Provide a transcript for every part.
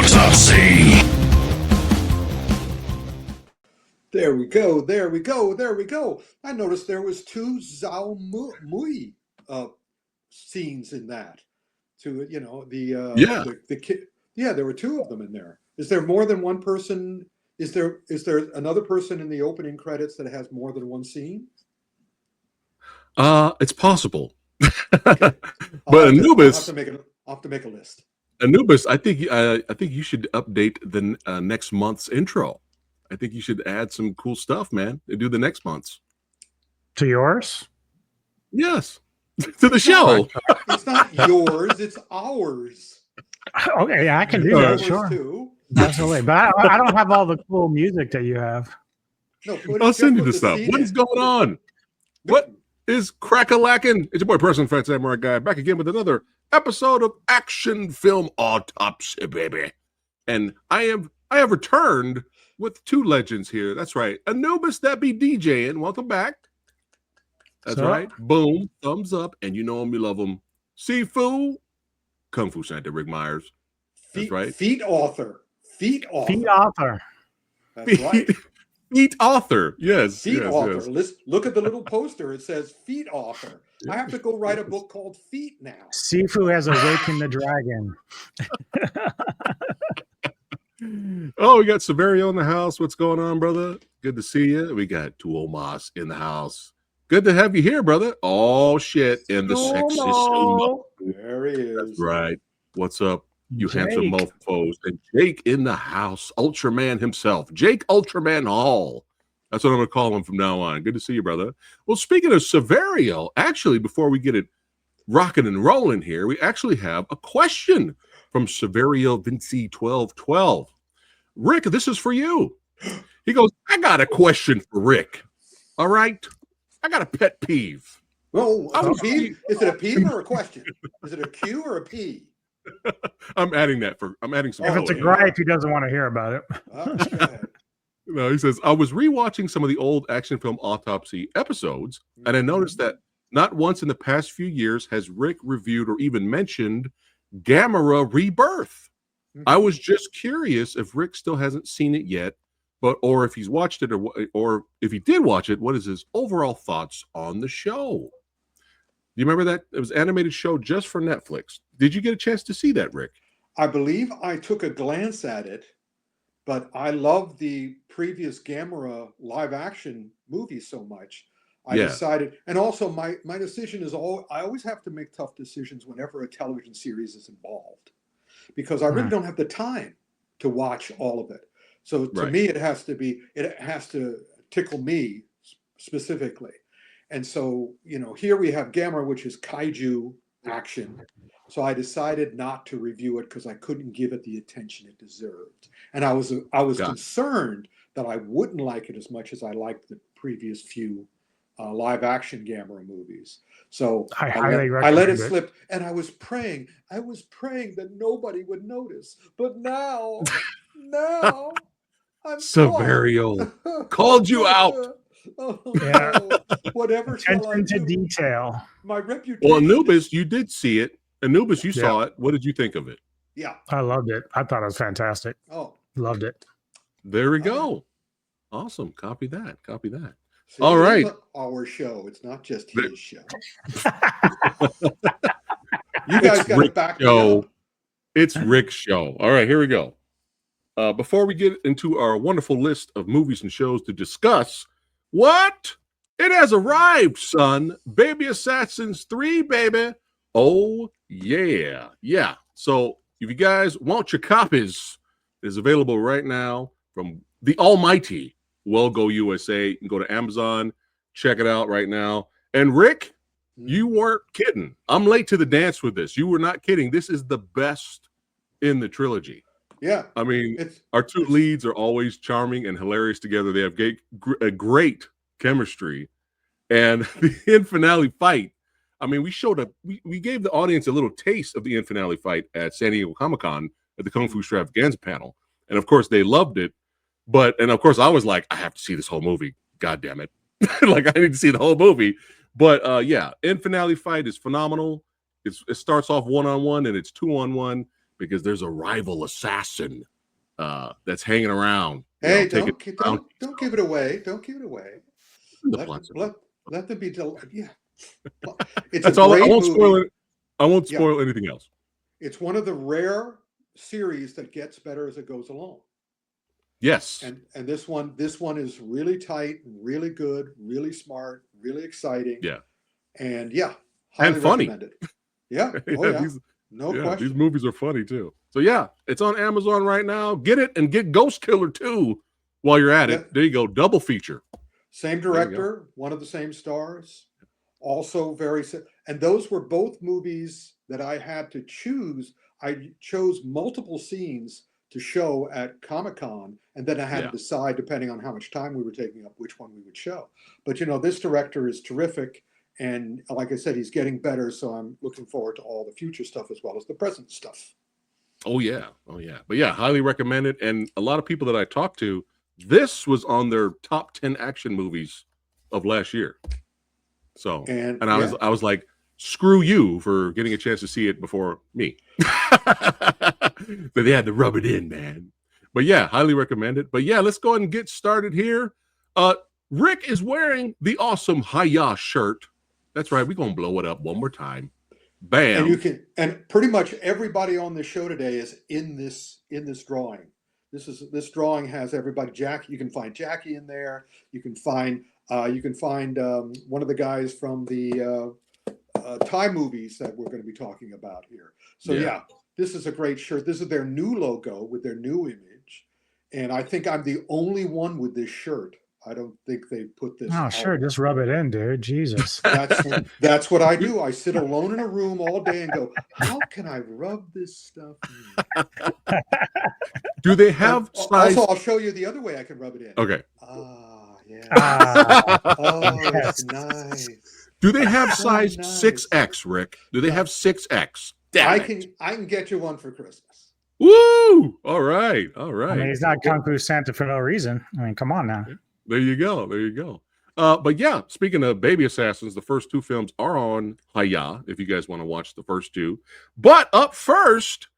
Autopsy. There we go. There we go. There we go. I noticed there was two Zhao Mui scenes in that. To the kid. Yeah, there were two of them in there. Is there more than one person? Is there another person in the opening credits that has more than one scene? It's possible. Okay. But Anubis, I'll have to make a list. Anubis, I think you should update the next month's intro. I think you should add some cool stuff, man, and do the next month's. To yours? Yes. To the show. It's not yours, it's ours. Okay, yeah, I can do that, sure. Too. Absolutely. But I don't have all the cool music that you have. No, I'll send you the stuff. What is going on? What is crack-a-lackin'? It's your boy, Person PhatSamuraiGuy, back again with another episode of Action Film Autopsy, baby. And I have returned with two legends here. That's right. Anubis, that be DJing. Welcome back. That's right. Boom. Thumbs up. And you know him, you love him. Sifu. Kung Fu Santa, Ric Meyers. That's right. Feet author. Feet author. That's right. Feet author. Yes. Feet author. Yes. Look at the little poster. It says Feet author. I have to go write a book called Feet now. Sifu has awakened the dragon. Oh, we got Severio in the house. What's going on, brother? Good to see you. We got Tuomas in the house. Good to have you here, brother. Oh, shit. In the sexy sumo. There he is. That's right. What's up, you Jake. handsome mofos? And Jake in the house. Ultraman himself. Jake Ultraman Hall. That's what I'm going to call him from now on. Good to see you, brother. Well, speaking of Severio, actually, before we get it rocking and rolling here, we actually have a question from Severio Vinci 1212. Rick, this is for you. He goes, I got a question for Rick. All right. I got a pet peeve. Oh, peeve? Is it a peeve or a question? Is it a Q or a P? I'm adding some. If it's a gripe, he doesn't want to hear about it. Okay. No, he says, I was rewatching some of the old Action Film Autopsy episodes, and I noticed that not once in the past few years has Rick reviewed or even mentioned Gamera Rebirth. I was just curious if Rick still hasn't seen it yet, or if he's watched it, or if he did watch it, what is his overall thoughts on the show? Do you remember that? It was an animated show just for Netflix. Did you get a chance to see that, Rick? I believe I took a glance at it, but I love the previous Gamera live action movie so much. I decided, and also my decision is I always have to make tough decisions whenever a television series is involved, because I really don't have the time to watch all of it. So to me, it has to tickle me specifically. And so, here we have Gamera, which is kaiju action. So I decided not to review it because I couldn't give it the attention it deserved. And I was concerned that I wouldn't like it as much as I liked the previous few live action Gamera movies. So I let it slip, and I was praying that nobody would notice. But now I'm Severio called you out. Yeah. Whatever shall I Attention to do? detail. My reputation. Well, Anubis, you did see it. Anubis, you saw it. What did you think of it? Yeah. I loved it. I thought it was fantastic. Oh. Loved it. There we go. Awesome. Copy that. See, all right. It's our show. It's not just his show. You guys got it back. It's Rick's show. All right, here we go. Before we get into our wonderful list of movies and shows to discuss, what? It has arrived, son. Baby Assassins 3, baby. Oh, yeah. Yeah. So if you guys want your copies, it is available right now from the almighty Well Go USA. You can go to Amazon, check it out right now. And Rick, you weren't kidding. I'm late to the dance with this. You were not kidding. This is the best in the trilogy. Yeah. I mean, our two leads are always charming and hilarious together. They have a great chemistry. And the end finale fight, I mean, we gave the audience a little taste of the end finale fight at San Diego Comic-Con at the Kung Fu Extravaganza panel. And of course, they loved it. And of course, I was like, I have to see this whole movie. God damn it. Like, I need to see the whole movie. But yeah, end finale fight is phenomenal. It starts off 1-on-1 and it's 2-on-1. because there's a rival assassin that's hanging around. Hey, don't give it away. Don't give it away. Let them be. Yeah, it's that's a all. great I won't movie. spoil it. I won't spoil anything else. It's one of the rare series that gets better as it goes along. Yes. And this one is really tight, really good, really smart, really exciting. Yeah. And highly funny. Recommend it. Yeah. Oh yeah. No question. These movies are funny too. So yeah, it's on Amazon right now. Get it and get Ghost Killer 2 while you're at it. There you go. Double feature. Same director, one of the same stars. Also and those were both movies that I had to choose. I chose multiple scenes to show at Comic-Con, and then I had to decide, depending on how much time we were taking up, which one we would show. But this director is terrific, and like I said, he's getting better, so I'm looking forward to all the future stuff as well as the present stuff. Oh yeah. But yeah, highly recommend it. And a lot of people that I talked to, this was on their top 10 action movies of last year. So and I was like, screw you for getting a chance to see it before me. But they had to rub it in, man. But yeah, highly recommend it. But yeah, let's go ahead and get started here. Rick is wearing the awesome Hiya shirt. That's right. We're gonna blow it up one more time. Bam. And pretty much everybody on the show today is in this drawing. This drawing has everybody. You can find Jackie in there. You can find one of the guys from the Thai movies that we're going to be talking about here. So this is a great shirt. This is their new logo with their new image, and I think I'm the only one with this shirt. I don't think they put this. Oh, sure, just rub it in, dude. Jesus. That's what I do. I sit alone in a room all day and go, how can I rub this stuff in? Do they have size? Also, I'll show you the other way I can rub it in. Okay. Yeah. It's nice. Do they have size 6X, Rick? Do they have 6X? I can get you one for Christmas. Woo! All right. I mean, he's not Kung Fu Santa for no reason. I mean, come on now. There you go. But yeah, speaking of baby assassins, the first two films are on Hiya, if you guys want to watch the first two. But up first,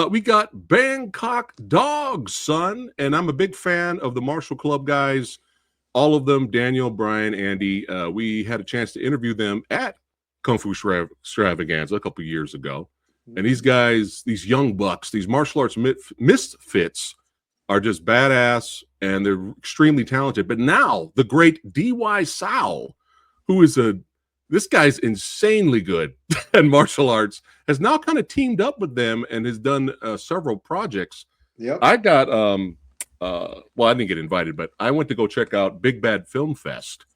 we got Bangkok Dog, son. And I'm a big fan of the Martial Club guys. All of them, Daniel, Brian, Andy. We had a chance to interview them at Kung Fu Extravaganza a couple years ago. And these guys, these young bucks, these martial arts misfits are just badass, and they're extremely talented. But now the great D.Y. Sao, who is this guy's insanely good at martial arts, has now kind of teamed up with them and has done several projects. Yep. I got well, I didn't get invited, but I went to go check out Big Bad Film Fest,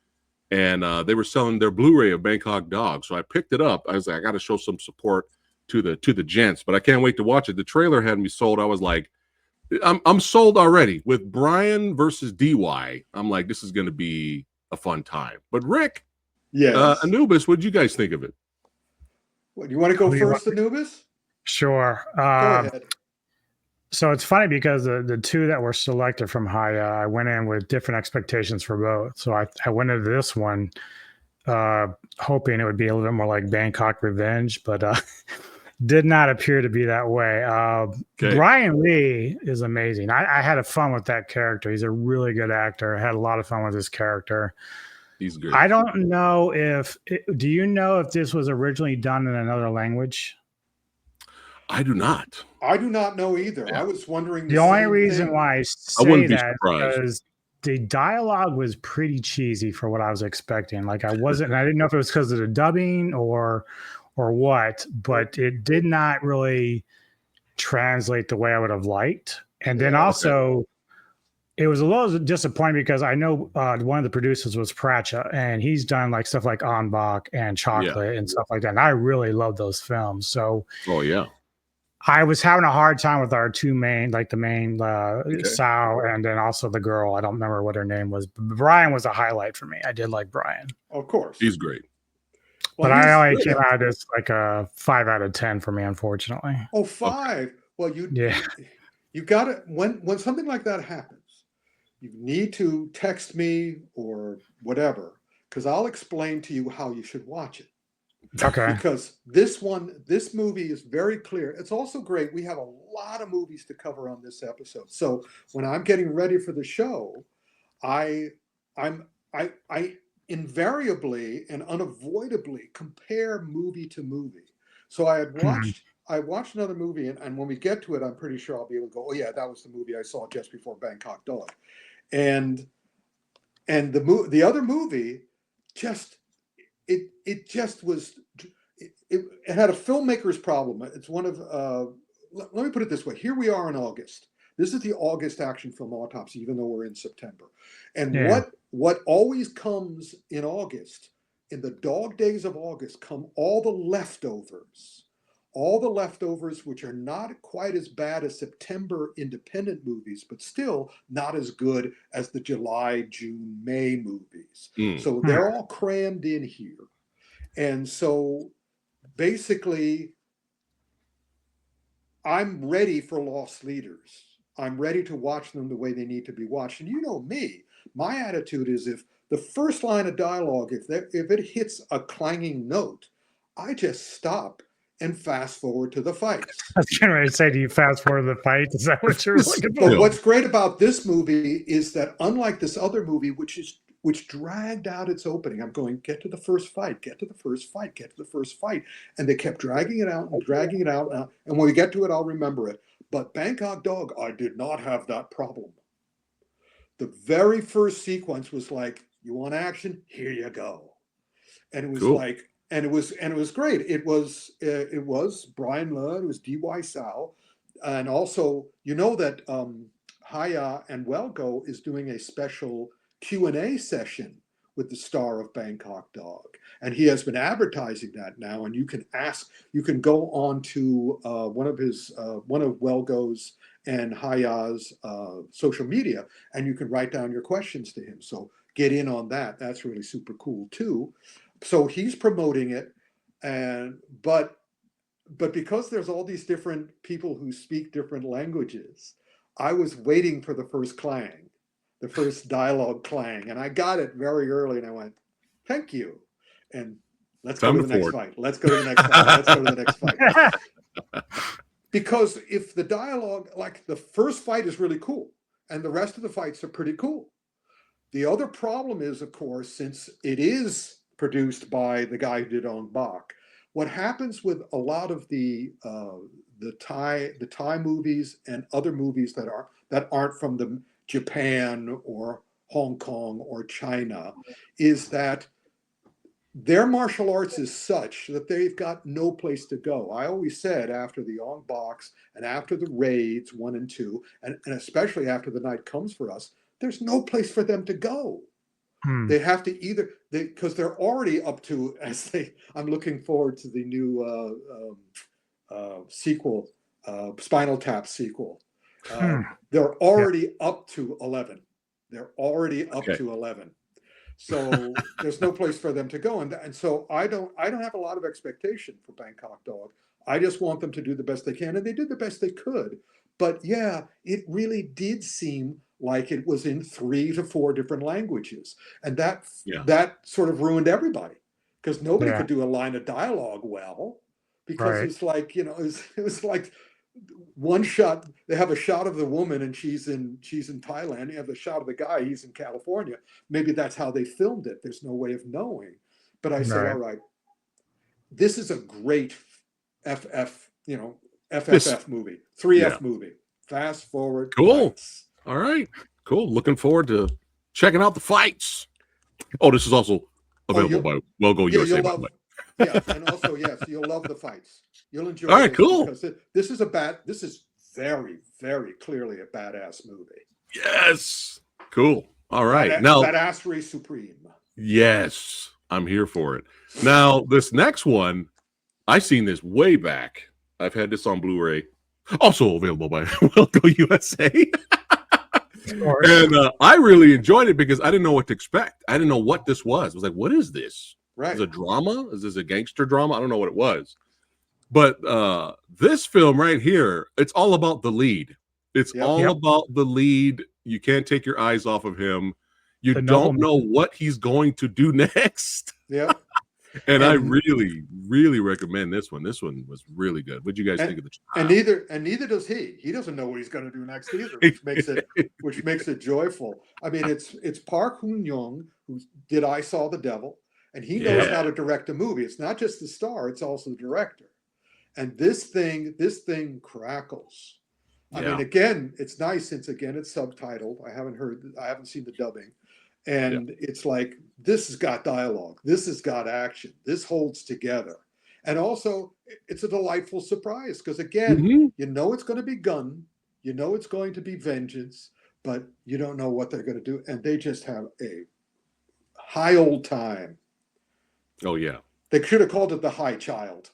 and they were selling their Blu-ray of Bangkok Dog. So I picked it up. I was like, I got to show some support to the gents, but I can't wait to watch it. The trailer had me sold. I was like, I'm sold already. With Brian versus DY, I'm like, this is going to be a fun time. But Rick, Anubis, what did you guys think of it? What, you want to go first, Anubis? Sure. Go ahead. So it's funny because the two that were selected from Hiya, I went in with different expectations for both. So I went into this one hoping it would be a little bit more like Bangkok Revenge, but did not appear to be that way. Brian Lee is amazing. I had a fun with that character. He's a really good actor. I had a lot of fun with his character. He's good. I don't know do you know if this was originally done in another language? I do not. I do not know either. Yeah. I was wondering. The only reason why I say that is because the dialogue was pretty cheesy for what I was expecting. Like I didn't know if it was because of the dubbing or what, but it did not really translate the way I would have liked. And then also it was a little disappointing because I know one of the producers was Pratcha, and he's done like stuff like On Bach and Chocolate and stuff like that. And I really love those films. So I was having a hard time with our two main, like the main Sao and then also the girl. I don't remember what her name was. But Brian was a highlight for me. I did like Brian. Of course. He's great. Well, but I only came out as like a 5 out of 10 for me, unfortunately. Oh, 5. Okay. Well, you got to, when something like that happens, you need to text me or whatever, because I'll explain to you how you should watch it. Okay. Because this movie is very clear. It's also great. We have a lot of movies to cover on this episode. So when I'm getting ready for the show, I invariably and unavoidably compare movie to movie. So I watched another movie, and when we get to it, I'm pretty sure I'll be able to go, oh yeah, that was the movie I saw just before Bangkok Dog. And the other movie just it just was it had a filmmaker's problem. It's one of let me put it this way. Here we are in August. This is the August action film Autopsy, even though we're in September. And what always comes in August, in the dog days of August, come all the leftovers. All the leftovers, which are not quite as bad as September independent movies, but still not as good as the July, June, May movies. So they're all crammed in here. And so basically, I'm ready for Lost Leaders. I'm ready to watch them the way they need to be watched. And you know me, my attitude is if the first line of dialogue, if it hits a clanging note, I just stop and fast forward to the fights. I was getting ready to say, do you fast forward to the fight? Is that what you're looking for? But what's great about this movie is that unlike this other movie, which dragged out its opening, I'm going, get to the first fight, get to the first fight, get to the first fight. And they kept dragging it out and dragging it out. And when we get to it, I'll remember it. But Bangkok Dog, I did not have that problem. The very first sequence was like, you want action? Here you go. And it was like, and it was great. It was Brian Ludd, it was D.Y. Sao, and also you know that Haya and Welgo is doing a special Q&A session with the star of Bangkok Dog, and he has been advertising that now. And you can go on to one of Welgo's and Haya's social media, and you can write down your questions to him. So get in on that. That's really super cool too. So he's promoting it, but because there's all these different people who speak different languages, I was waiting for the first clang, the first dialogue clang, and I got it very early, and I went, "Thank you," and let's go to the next fight. Let's go to the next fight. Let's go to the next fight. Because if the dialogue, like the first fight is really cool, and the rest of the fights are pretty cool. The other problem is, of course, since it is produced by the guy who did Ong Bak, what happens with a lot of the Thai movies and other movies that aren't from the Japan or Hong Kong or China is that their martial arts is such that they've got no place to go. I always said after the Ong Baks and after the Raids 1 and 2, and especially after The Night Comes for Us, there's no place for them to go. They have to because they're already up to, I'm looking forward to the new sequel, Spinal Tap sequel. They're already up to 11. They're already up to 11. So there's no place for them to go. And so I don't have a lot of expectation for Bangkok Dog. I just want them to do the best they can. And they did the best they could. But yeah, it really did seem like it was in 3 to 4 different languages. And that sort of ruined everybody because nobody could do a line of dialogue well because it's like, it was like one shot. They have a shot of the woman and she's in Thailand. You have the shot of the guy, he's in California. Maybe that's how they filmed it. There's no way of knowing. But I said, all right, this is a great FFF movie, 3F movie. Fast forward. Cool. Fights. All right. Cool. Looking forward to checking out the fights. Oh, this is also available by Welgo USA. By the way. Yeah, and also you'll love the fights. You'll enjoy. All right, cool. Because this is very, very clearly a badass movie. Yes. Cool. All right. Now badassery supreme. Yes, I'm here for it. Now this next one, I seen this way back. I've had this on Blu-ray. Also available by Welgo USA. And I really enjoyed it because I didn't know what to expect. I didn't know what this was. I was like, what is this? Right. Is it a drama? Is this a gangster drama? I don't know what it was. But this film right here, it's all about the lead. It's all about the lead. You can't take your eyes off of him. You don't know what he's going to do next. Yeah. And I really, really recommend this one. This one was really good. What'd you guys think of the child? And neither does he. He doesn't know what he's going to do next either, which makes it joyful. I mean, it's Park Hoon-young who did I Saw the Devil, and he knows how to direct a movie. It's not just the star; it's also the director. And this thing crackles. I mean, again, it's nice since it's subtitled. I haven't seen the dubbing. And it's like, this has got dialogue. This has got action. This holds together. And also, it's a delightful surprise because, again, you know it's going to be gun. You know it's going to be vengeance, but you don't know what they're going to do. And they just have a high old time. Oh, yeah. They should have called it the High Child.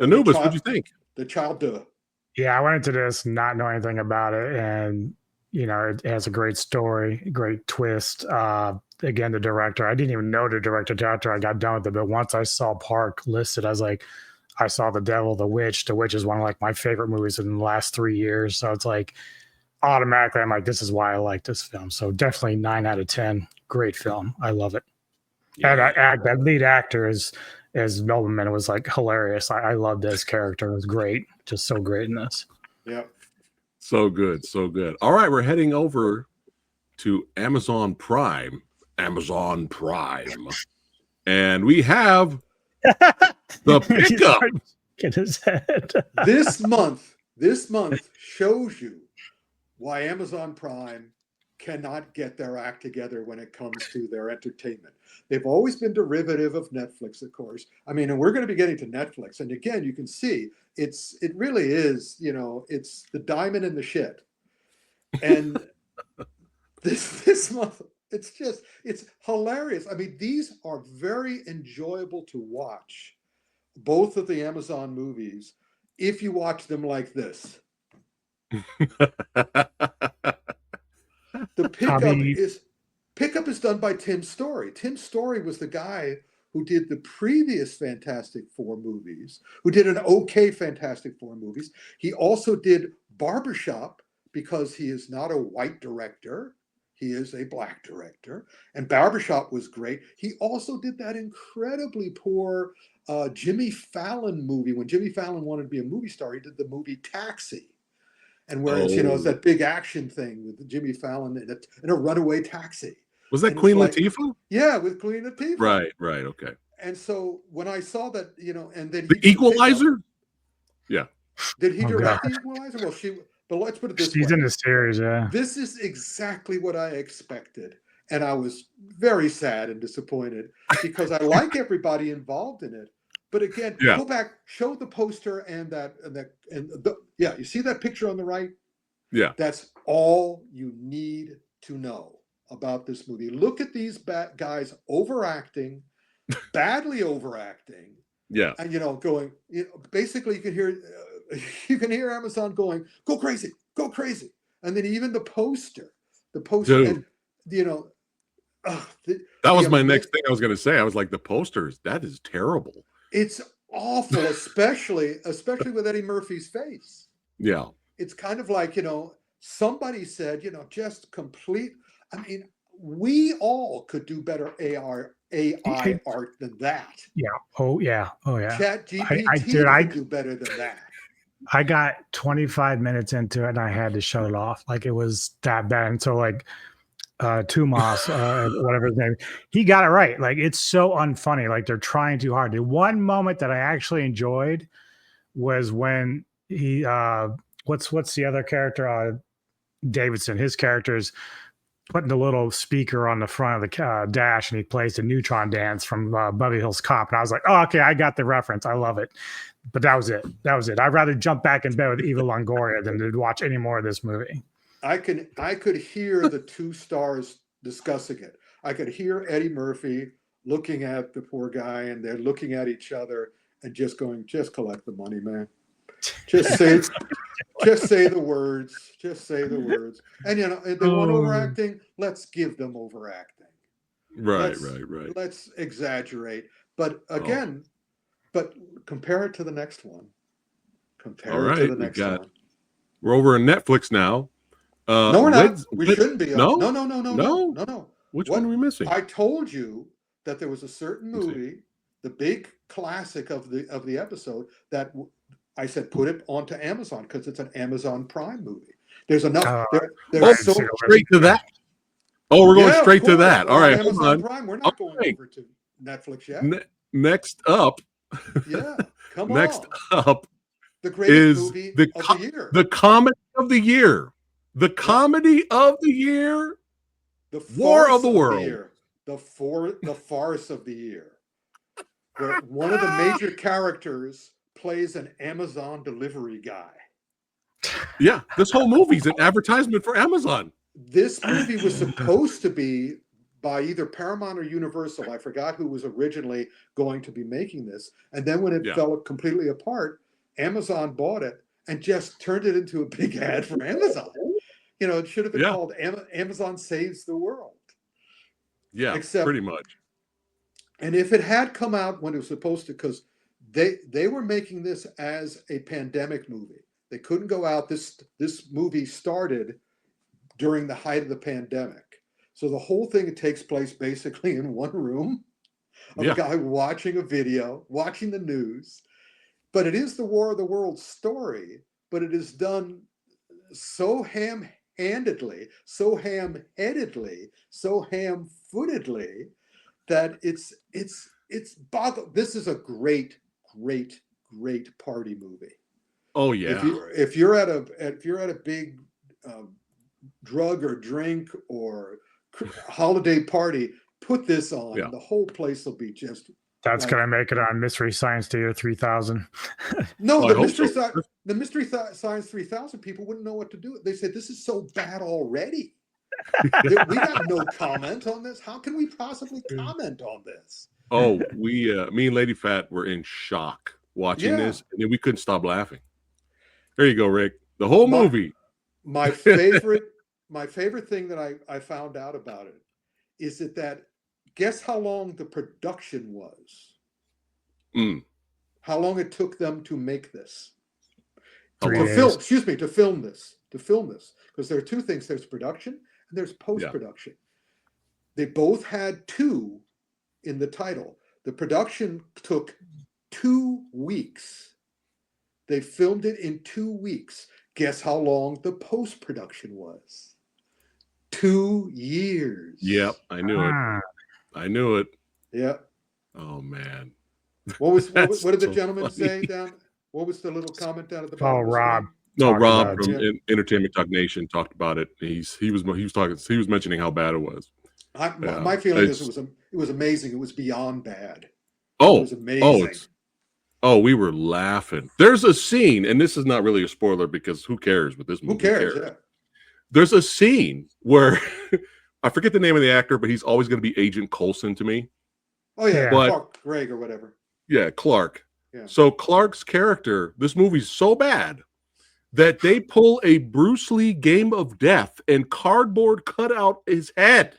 Anubis, what'd you think? The Childe. Yeah, I went into this not knowing anything about it. And you know, it has a great story, great twist. Again, the director, I didn't even know the director after I got done with it. But once I saw Park listed, I was like, I saw The Devil, The Witch. The Witch is one of like my favorite movies in the last 3 years. So it's like automatically, I'm like, this is why I like this film. So definitely 9 out of 10. Great film. I love it. Yeah. And that lead actor as Nobleman was like hilarious. I loved his character. It was great. Just so great in this. Yeah. So good, so good. All right, we're heading over to Amazon Prime. And we have the pickup. Get his head. This month shows you why Amazon Prime cannot get their act together when it comes to their entertainment. They've always been derivative of Netflix, of course. I mean, and we're going to be getting to Netflix. And again, you can see it really is, you know, it's the diamond in the shit. And this month, it's hilarious. I mean, these are very enjoyable to watch, both of the Amazon movies, if you watch them like this. The pickup is done by Tim Story. Tim Story was the guy who did the previous Fantastic Four movies, who did an okay Fantastic Four movies. He also did Barbershop because he is not a white director. He is a black director. And Barbershop was great. He also did that incredibly poor Jimmy Fallon movie. When Jimmy Fallon wanted to be a movie star, he did the movie Taxi. And whereas, you know, it's that big action thing with Jimmy Fallon in a runaway taxi. Was that Queen Latifah? Yeah, with Queen Latifah. Right, okay. And so when I saw that, you know, and then The Equalizer? Yeah. Did he direct The Equalizer? Well, but let's put it this way. She's in the series, yeah. This is exactly what I expected. And I was very sad and disappointed because I like everybody involved in it. But again, go back, show the poster you see that picture on the right? Yeah. That's all you need to know about this movie. Look at these guys overacting, badly overacting. Yeah. And, you know, going, basically you can hear Amazon going, go crazy. And then even the poster, and, you know. That was my next thing I was going to say. I was like, the posters, that is terrible. It's awful, especially with Eddie Murphy's face. Yeah. It's kind of like, you know, somebody said, you know, just complete. I mean, we all could do better AI art than that. Yeah. Oh, yeah. ChatGPT could do better than that. I got 25 minutes into it and I had to shut it off. Like it was that bad. And so like Tumas, whatever his name, he got it right. Like it's so unfunny. Like they're trying too hard. The one moment that I actually enjoyed was when he what's the other character? Davidson. His character's putting the little speaker on the front of the dash and he plays the Neutron Dance from Beverly Hills Cop. And I was like, oh, okay, I got the reference. I love it. But that was it. I'd rather jump back in bed with Eva Longoria than to watch any more of this movie. I could hear the two stars discussing it. I could hear Eddie Murphy looking at the poor guy and they're looking at each other and just going, just collect the money, man. Just say the words. Just say the words. And, you know, if they want overacting, let's give them overacting. Right. Let's exaggerate. But again, but compare it to the next one. We're over on Netflix now. No, we're not. We shouldn't be. No. No. Which one are we missing? I told you that there was a certain movie, the big classic of the episode, that I said put it onto Amazon because it's an Amazon Prime movie. There's enough. There's so straight to that. Oh, we're going straight to that. We're all right, Amazon hold on. Prime. We're not going over to Netflix yet. Next up, yeah, come next on. up, the greatest movie of the year. The comedy of the year. The comedy of the year. The War of the World. The farce of the year. Where one of the major characters plays an Amazon delivery guy. Yeah, this whole movie's an advertisement for Amazon. This movie was supposed to be by either Paramount or Universal. I forgot who was originally going to be making this. And then when it fell completely apart, Amazon bought it and just turned it into a big ad for Amazon. It should have been called Amazon Saves the World. Yeah, pretty much. And if it had come out when it was supposed to, because they were making this as a pandemic movie. They couldn't go out. This movie started during the height of the pandemic. So the whole thing takes place basically in one room of a guy watching a video, watching the news. But it is the War of the World story, but it is done so ham-handedly, so ham-headedly, so ham-footedly that it's this is a great party movie. Oh yeah. If you're at a big drug or drink or holiday party, put this on. Yeah. The whole place will be just. That's gonna make it on Mystery Science Theater 3000. No, the Mystery Science 3000 people wouldn't know what to do. They said this is so bad already. We got no comment on this. How can we possibly comment on this? Oh, me and Lady Fat were in shock watching this, and then we couldn't stop laughing. There you go, Rick. The whole movie. My favorite thing that I found out about it is that guess how long the production was? How long it took them to make this? To film this. Because there are two things. There's production and there's post-production. They both had 2 in the title. The production took 2 weeks. They filmed it in 2 weeks. Guess how long the post-production was? 2 years. Yep, I knew it. I knew it. Yep. Oh man. What did the gentleman say down? What was the little comment down at the bottom? Oh, Rob. No, Rob from Entertainment Talk Nation talked about it. He was mentioning how bad it was. My feeling is it was amazing. It was beyond bad. Oh, it was amazing. We were laughing. There's a scene, and this is not really a spoiler because who cares with this movie? Who cares? Yeah. There's a scene where I forget the name of the actor, but he's always going to be Agent Coulson to me. Oh yeah, Clark Gregg or whatever. Yeah, Clark. Yeah. So Clark's character, this movie's so bad that they pull a Bruce Lee Game of Death and cardboard cut out his head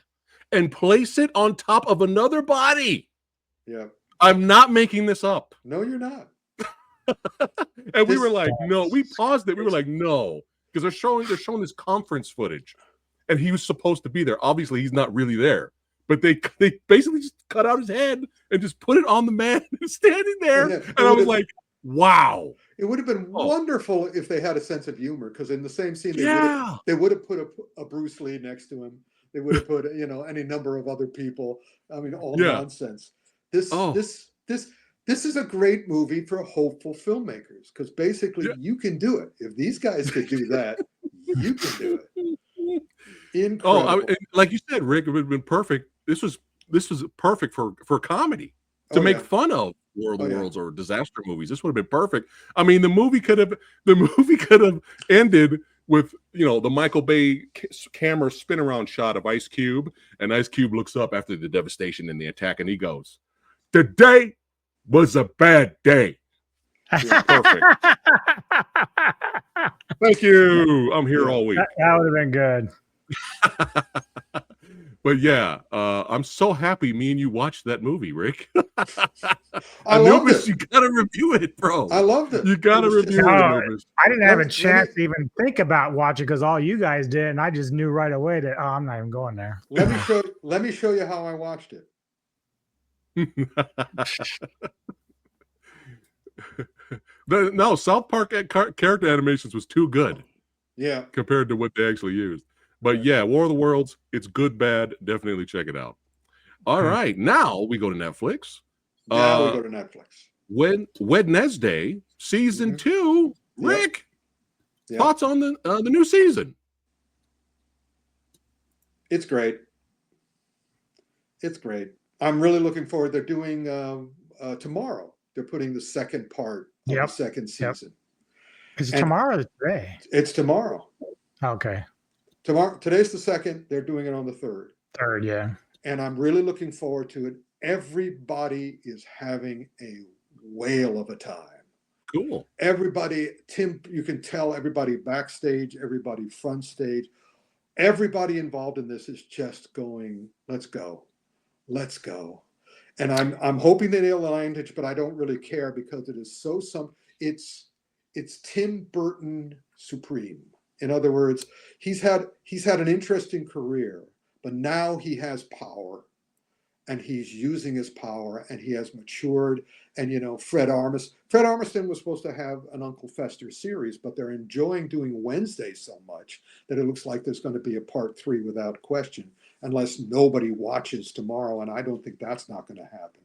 and place it on top of another body. Yeah. I'm not making this up. No, you're not. And we were like, no. We paused it. We were like, no, because they're showing this conference footage, and he was supposed to be there. Obviously, he's not really there. But they basically just cut out his head and just put it on the man standing there. And I was like, wow. It would have been wonderful if they had a sense of humor, because in the same scene, they would have put a Bruce Lee next to him. They would have put, any number of other people. I mean, all nonsense. This is a great movie for hopeful filmmakers, because basically you can do it. If these guys could do that, you can do it. Incredible. Like you said, Rick, it would have been perfect. This was perfect for comedy to make fun of World of Worlds or disaster movies. This would have been perfect. I mean, the movie could have ended with the Michael Bay camera spin around shot of Ice Cube, and Ice Cube looks up after the devastation and the attack, and he goes, "Today was a bad day." Yeah, perfect. Thank you. I'm here all week. That would have been good. But yeah, I'm so happy me and you watched that movie, Rick. Anubis, you gotta review it, bro. I loved it. You gotta review it. Anubis. I didn't have a chance to even think about watching because all you guys did, and I just knew right away that I'm not even going there. Let me show you how I watched it. No, South Park character animations was too good. Yeah. Compared to what they actually used. But yeah, War of the Worlds, it's good, bad. Definitely check it out. All right. Now we go to Netflix. Now we go to Netflix. Wednesday, season 2. Rick, thoughts on the new season? It's great. It's great. I'm really looking forward. They're doing tomorrow. They're putting the second part of the second season. Is it tomorrow or today? It's tomorrow. Okay. Tomorrow. Today's the second. They're doing it on the third. Third, yeah. And I'm really looking forward to it. Everybody is having a whale of a time. Cool. Everybody, Tim, you can tell everybody backstage, everybody front stage, everybody involved in this is just going, let's go. Let's go. And I'm hoping they nail the language, but I don't really care because it is so it's Tim Burton supreme. In other words, he's had an interesting career, but now he has power and he's using his power and he has matured. And, Fred Armisen was supposed to have an Uncle Fester series, but they're enjoying doing Wednesday so much that it looks like there's going to be a part 3 without question, unless nobody watches tomorrow. And I don't think that's not going to happen.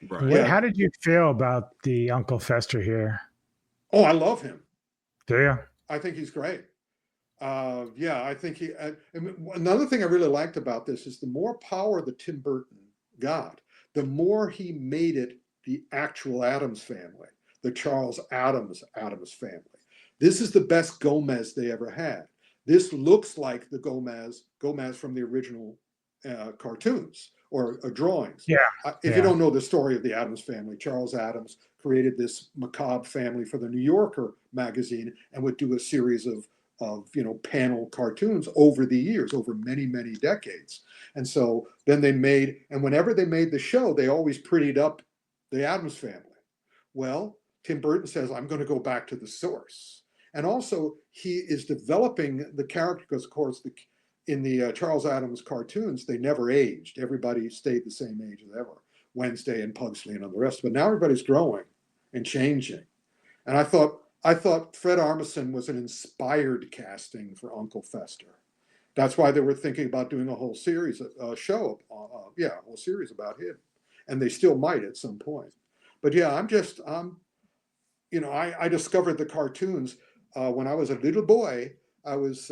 Right. Yeah. How did you feel about the Uncle Fester here? Oh, I love him. Do you? I think he's great. I think another thing I really liked about this is the more power that Tim Burton got, the more he made it the actual Addams family, the Charles Addams family. This is the best Gomez they ever had. This looks like the Gomez from the original cartoons or drawings. Yeah. If you don't know the story of the Addams family, Charles Addams created this macabre family for the New Yorker magazine and would do a series of panel cartoons over the years, over many, many decades. And so then whenever they made the show, they always prettied up the Addams family. Well, Tim Burton says, I'm going to go back to the source. And also he is developing the character because, of course, in the Charles Addams cartoons, they never aged. Everybody stayed the same age as ever. Wednesday and Pugsley and all the rest. But now everybody's growing and changing. And I thought Fred Armisen was an inspired casting for Uncle Fester. That's why they were thinking about doing a whole series, a whole series about him. And they still might at some point. But yeah, I discovered the cartoons when I was a little boy. I was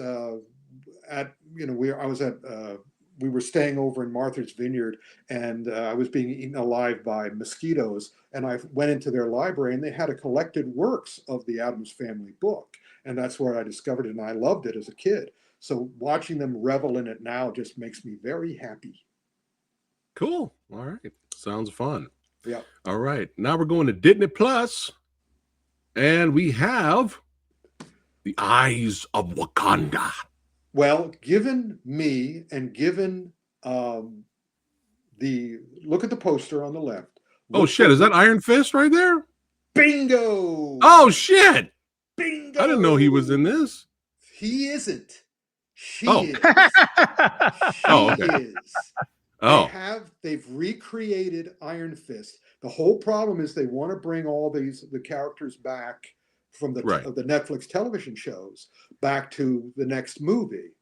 we were staying over in Martha's Vineyard, and I was being eaten alive by mosquitoes. And I went into their library, and they had a collected works of the Addams Family book. And that's where I discovered it, and I loved it as a kid. So watching them revel in it now just makes me very happy. Cool. All right. Sounds fun. Yeah. All right. Now we're going to Disney Plus, and we have The Eyes of Wakanda. Well, given me and given look at the poster on the left. Oh shit! Is that Iron Fist right there? Bingo! Oh shit! Bingo! I didn't know he was in this. He isn't. She is. Okay. Is. They've recreated Iron Fist. The whole problem is they want to bring all the characters back from the Netflix television shows back to the next movie,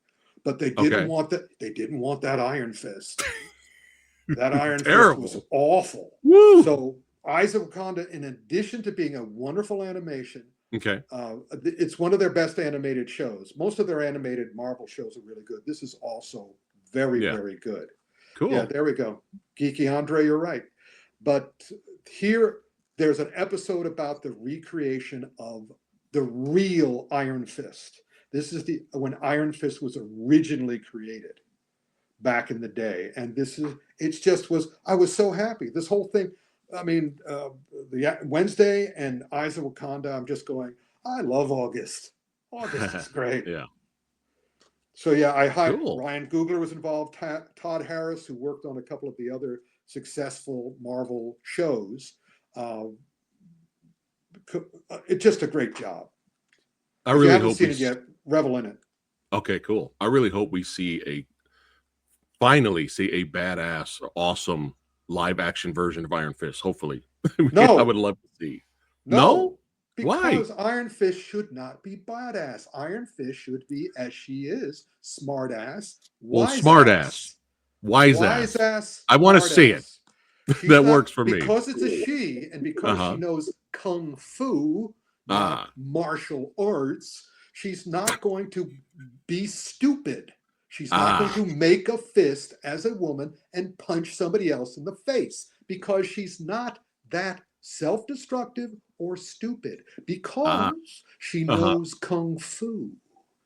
but they didn't want that. They didn't want that Iron Fist. That Iron Fist was awful. Woo! So Eyes of Wakanda, in addition to being a wonderful animation, it's one of their best animated shows. Most of their animated Marvel shows are really good. This is also very, very good. Cool. Yeah, there we go. Geeky Andre, you're right. But here, there's an episode about the recreation of the real Iron Fist. This is when Iron Fist was originally created back in the day. And I was so happy. This whole thing, I mean, the Wednesday and Eyes of Wakanda, I'm just going, I love August. August is great. Yeah. So yeah, I hired Ryan Coogler was involved, Todd Harris, who worked on a couple of the other successful Marvel shows. It's just a great job. I really haven't hope seen it yet. Revel in it. Okay, cool. I really hope we finally see a badass, awesome live action version of Iron Fist. Hopefully, No, I would love to see. no, Why? because Iron Fist should not be badass. Iron Fist should be as she is, smart ass, Smart ass, wise ass. I want to see it. That works for me because it's a she, and because she knows kung fu, not martial arts. She's not going to be stupid. She's not going to make a fist as a woman and punch somebody else in the face because she's not that self-destructive or stupid because she knows kung fu.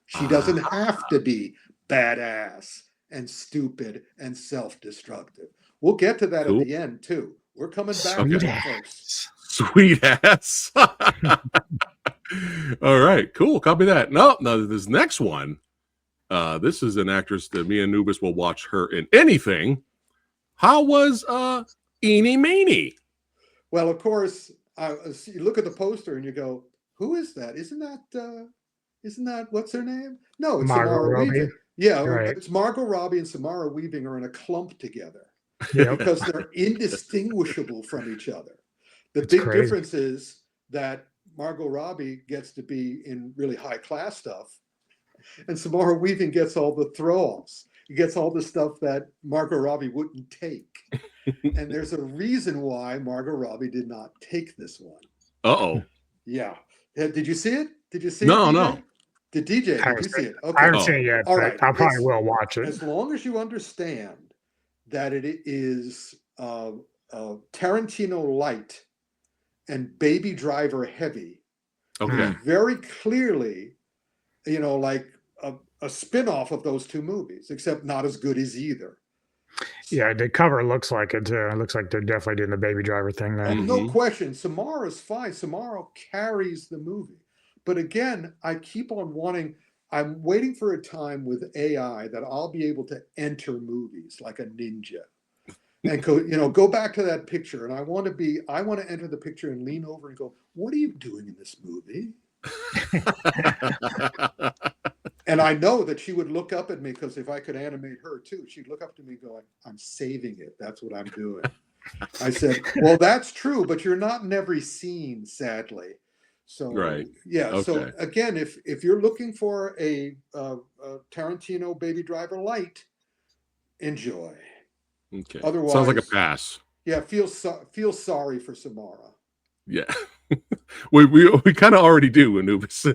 She doesn't have to be badass and stupid and self-destructive. We'll get to that at the end too. We're coming back to it, folks. Sweet ass. All right, cool. Copy that. No, this next one. This is an actress that me and Anubis will watch her in anything. How was Eenie Meanie? Well, of course, you look at the poster and you go, "Who is that? Isn't that what's her name?" No, it's Samara Weaving. Yeah, it's Margot Robbie and Samara Weaving are in a clump together because they're indistinguishable from each other. The big difference is that Margot Robbie gets to be in really high class stuff, and Samara Weaving gets all the throw-offs. He gets all the stuff that Margot Robbie wouldn't take. And there's a reason why Margot Robbie did not take this one. Uh-oh. Yeah. Did you see it? Did you see it? No. Did you see it? Okay. I haven't seen it yet, all right. I probably will watch it. As long as you understand that it is Tarantino light and Baby Driver heavy. Okay. Very clearly, like a spin-off of those two movies, except not as good as either. Yeah, the cover looks like it too. It looks like they're definitely doing the Baby Driver thing there. No question. Samara's fine. Samara carries the movie. But again, I keep on I'm waiting for a time with AI that I'll be able to enter movies like a ninja. And go back to that picture. And I want to enter the picture and lean over and go, "What are you doing in this movie?" And I know that she would look up at me because if I could animate her too, she'd look up to me going, "I'm saving it. That's what I'm doing." I said, "Well, that's true, but you're not in every scene, sadly." So yeah. Okay. So again, if you're looking for a Tarantino Baby Driver light, enjoy. Okay. Otherwise, sounds like a pass. Yeah. Feel sorry for Samara. Yeah. we kind of already do, Anubis.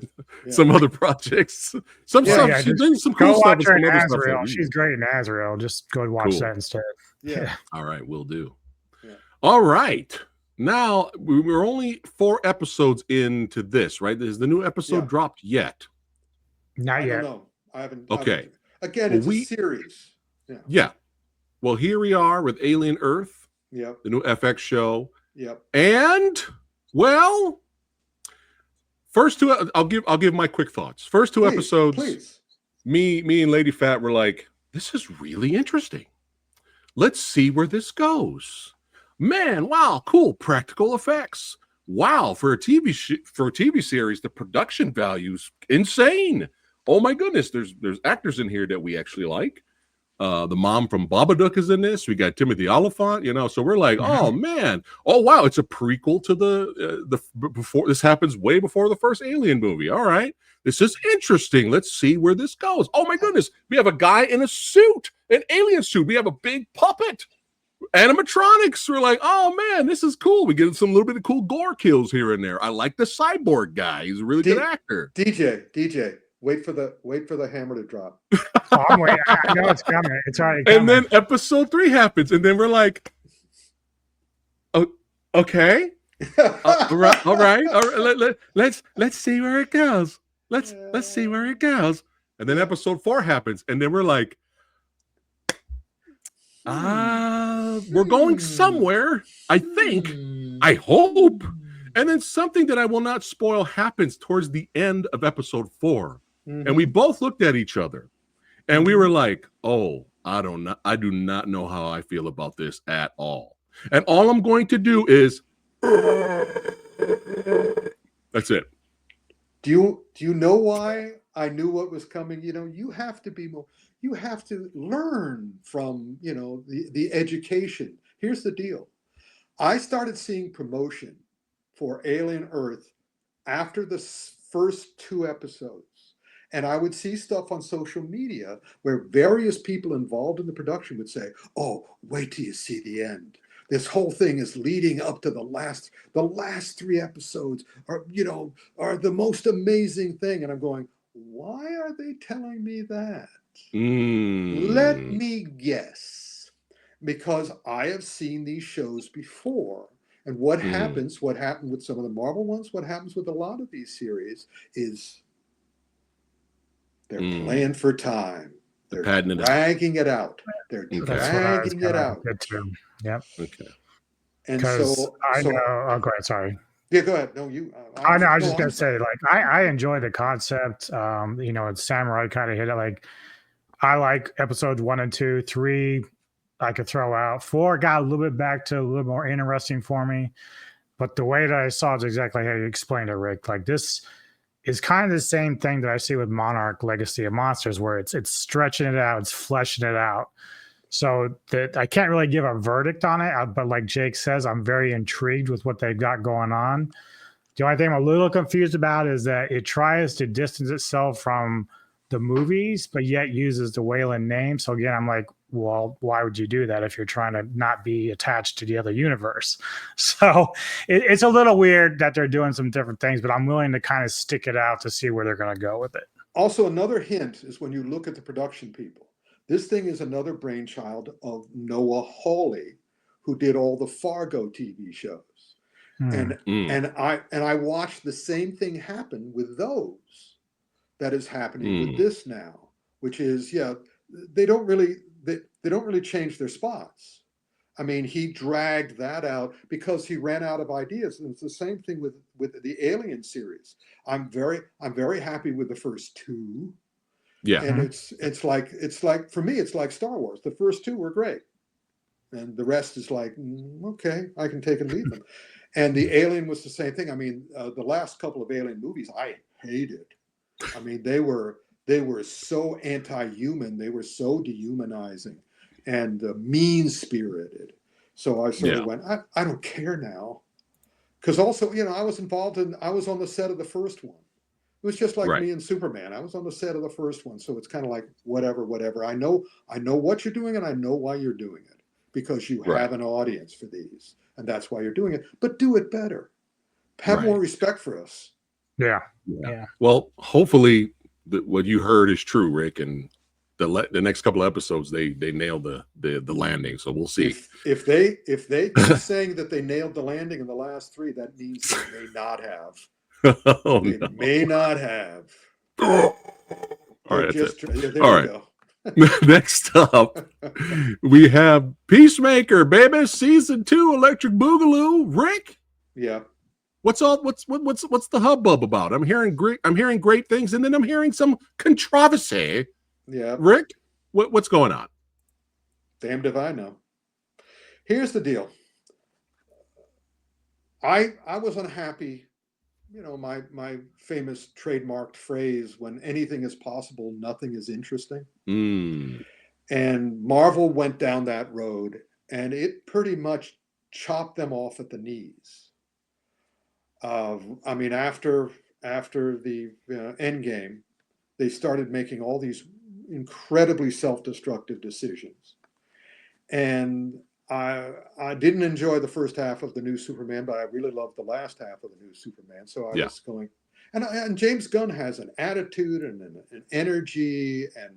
Some other projects. Some stuff. She's doing some cool stuff. Her in Azrael. She's great in Azrael. Just go and watch that instead. Yeah. All right, we'll do. Yeah. All right. Now we're only 4 episodes into this, right? Has the new episode dropped yet? Not yet. I don't know. I haven't. Okay. Again, it's a series. Yeah. Well, here we are with Alien Earth. Yep. The new FX show. Yep. And first 2, I'll give my quick thoughts. First 2 episodes, please. Me and Lady Fat were like, this is really interesting. Let's see where this goes. Man, wow, cool practical effects. Wow, for a TV series, the production value's insane. Oh my goodness, there's actors in here that we actually like. The mom from Babadook is in this. We got Timothy Oliphant, so we're like, oh man, oh wow, it's a prequel to the before. This happens way before the first Alien movie. All right, this is interesting. Let's see where this goes. Oh my goodness, we have a guy in a suit, an alien suit. We have a big puppet, animatronics. We're like, oh man, this is cool. We get some little bit of cool gore kills here and there. I like the cyborg guy. He's a really good actor. DJ. Wait for the hammer to drop. Oh, I'm waiting. I know it's coming. It's already coming. And then episode 3 happens, and then we're like, "Oh, okay, all right. Let's see where it goes. Let's see where it goes." And then episode 4 happens, and then we're like, we're going somewhere. I think. I hope. And then something that I will not spoil happens towards the end of episode 4. And we both looked at each other and we were like, oh, I do not know how I feel about this at all. And all I'm going to do is that's it. Do you know why I knew what was coming? You have to be more, you have to learn from, the education. Here's the deal. I started seeing promotion for Alien Earth after the first 2 episodes. And I would see stuff on social media where various people involved in the production would say, oh, wait till you see the end. This whole thing is leading up to the last 3 episodes are the most amazing thing. And I'm going, why are they telling me that? Let me guess. Because I have seen these shows before. And what happened with some of the Marvel ones, what happens with a lot of these series is they're playing for time. They're dragging it out. They're dragging it out. Yep. Okay. And so I know. Oh, go ahead. Sorry. Yeah, go ahead. No, you. I know. I was just gonna say, like, I enjoy the concept. It's Samurai kind of hit it. Like, I like episodes 1 and 2, 3. I could throw out 4. Got a little bit back to a little more interesting for me, but the way that I saw is exactly how you explained it, Rick. Like, this is kind of the same thing that I see with Monarch Legacy of Monsters, where it's stretching it out, it's fleshing it out. So that I can't really give a verdict on it, but like Jake says, I'm very intrigued with what they've got going on. The only thing I'm a little confused about is that it tries to distance itself from the movies, but yet uses the Wayland name. So again, I'm like, well, why would you do that if you're trying to not be attached to the other universe? So it's a little weird that they're doing some different things, but I'm willing to kind of stick it out to see where they're going to go with it. Also, another hint is when you look at the production people. This thing is another brainchild of Noah Hawley, who did all the Fargo TV shows. And I watched the same thing happen with those that is happening with this now, which is, they don't really change their spots. I mean, he dragged that out because he ran out of ideas. And it's the same thing with the Alien series. I'm very happy with the first 2. Yeah. And it's like for me, it's like Star Wars. The first 2 were great. And the rest is like, okay, I can take and leave them. And the Alien was the same thing. I mean, the last couple of Alien movies I hated. I mean, they were so anti-human. They were so dehumanizing and mean-spirited. So I sort of went, I don't care now. Because also, I was on the set of the first one. It was just like me and Superman. I was on the set of the first one. So it's kind of like, whatever. I know what you're doing and I know why you're doing it. Because you have an audience for these. And that's why you're doing it. But do it better. Have more respect for us. Yeah. Well, hopefully what you heard is true, Rick, and the next couple of episodes they nailed the landing. So we'll see. If they keep saying that they nailed the landing in the last 3, that means they may not have. May not have. All right. There All right. Go. Next up, we have Peacemaker, baby, season 2, Electric Boogaloo. Rick, what's the hubbub about? I'm hearing great things, and then I'm hearing some controversy. Yeah, Rick, what's going on? Damned if I know. Here's the deal. I was unhappy. My famous trademarked phrase, when anything is possible, nothing is interesting. And Marvel went down that road, and it pretty much chopped them off at the knees. I mean, after the Endgame, they started making all these incredibly self-destructive decisions. And I didn't enjoy the first half of the new Superman, but I really loved the last half of the new Superman. So I was going, and James Gunn has an attitude and an energy and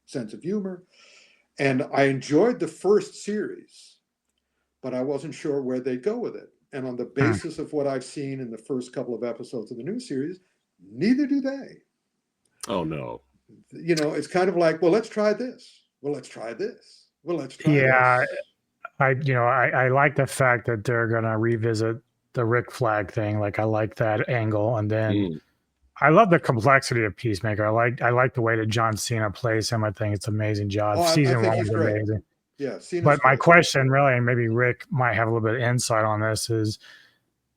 sense of humor. And I enjoyed the first series, but I wasn't sure where they'd go with it. And on the basis of what I've seen in the first couple of episodes of the new series, neither do they. Oh, no. It's kind of like, well, let's try this. Well, let's try this. Well, let's try this. I like the fact that they're going to revisit the Rick Flag thing. Like, I like that angle. And then I love the complexity of Peacemaker. I like the way that John Cena plays him. I think it's an amazing job. Season 1 was amazing. Yeah. But my question really, and maybe Rick might have a little bit of insight on this, is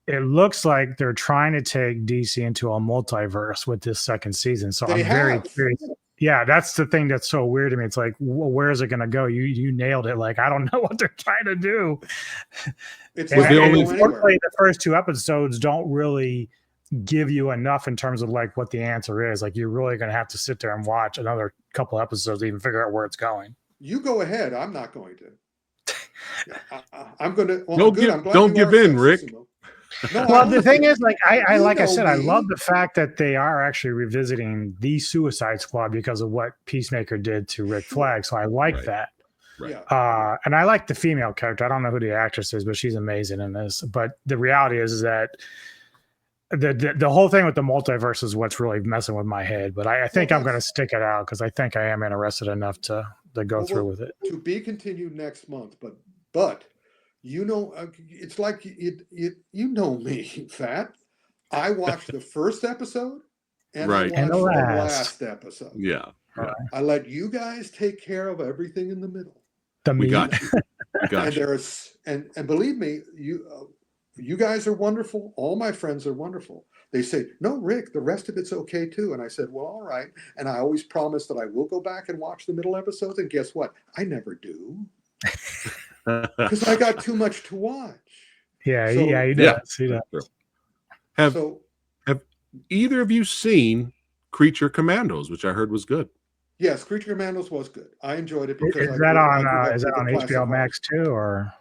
it looks like they're trying to take DC into a multiverse with this second season. So I'm very curious. Yeah, that's the thing that's so weird to me. It's like, where is it going to go? You nailed it. Like, I don't know what they're trying to do. It's Was the only unfortunately, the first 2 episodes don't really give you enough in terms of like what the answer is. Like, you're really going to have to sit there and watch another couple episodes to even figure out where it's going. You go ahead. I'm not going to. I'm going to. Well, don't give in, Rick. No, well, the thing is, like I said, me. I love the fact that they are actually revisiting the Suicide Squad because of what Peacemaker did to Rick Flag. So I like that. Right. And I like the female character. I don't know who the actress is, but she's amazing in this. But the reality is that the whole thing with the multiverse is what's really messing with my head. But I think I'm going to stick it out because I think I am interested enough to go through with it. To be continued next month. But you know, it's like you know me, Fat. I watched the first episode and I watched the last episode. Yeah. I let you guys take care of everything in the middle. We got you. And believe me, you guys are wonderful. All my friends are wonderful. They say, no, Rick, the rest of it's okay too. And I said, well, all right. And I always promise that I will go back and watch the middle episodes. And guess what? I never do. Because I got too much to watch. Yeah, he does. He does. Have either of you seen Creature Commandos, which I heard was good? Yes, Creature Commandos was good. I enjoyed it because is that on HBO Max too, or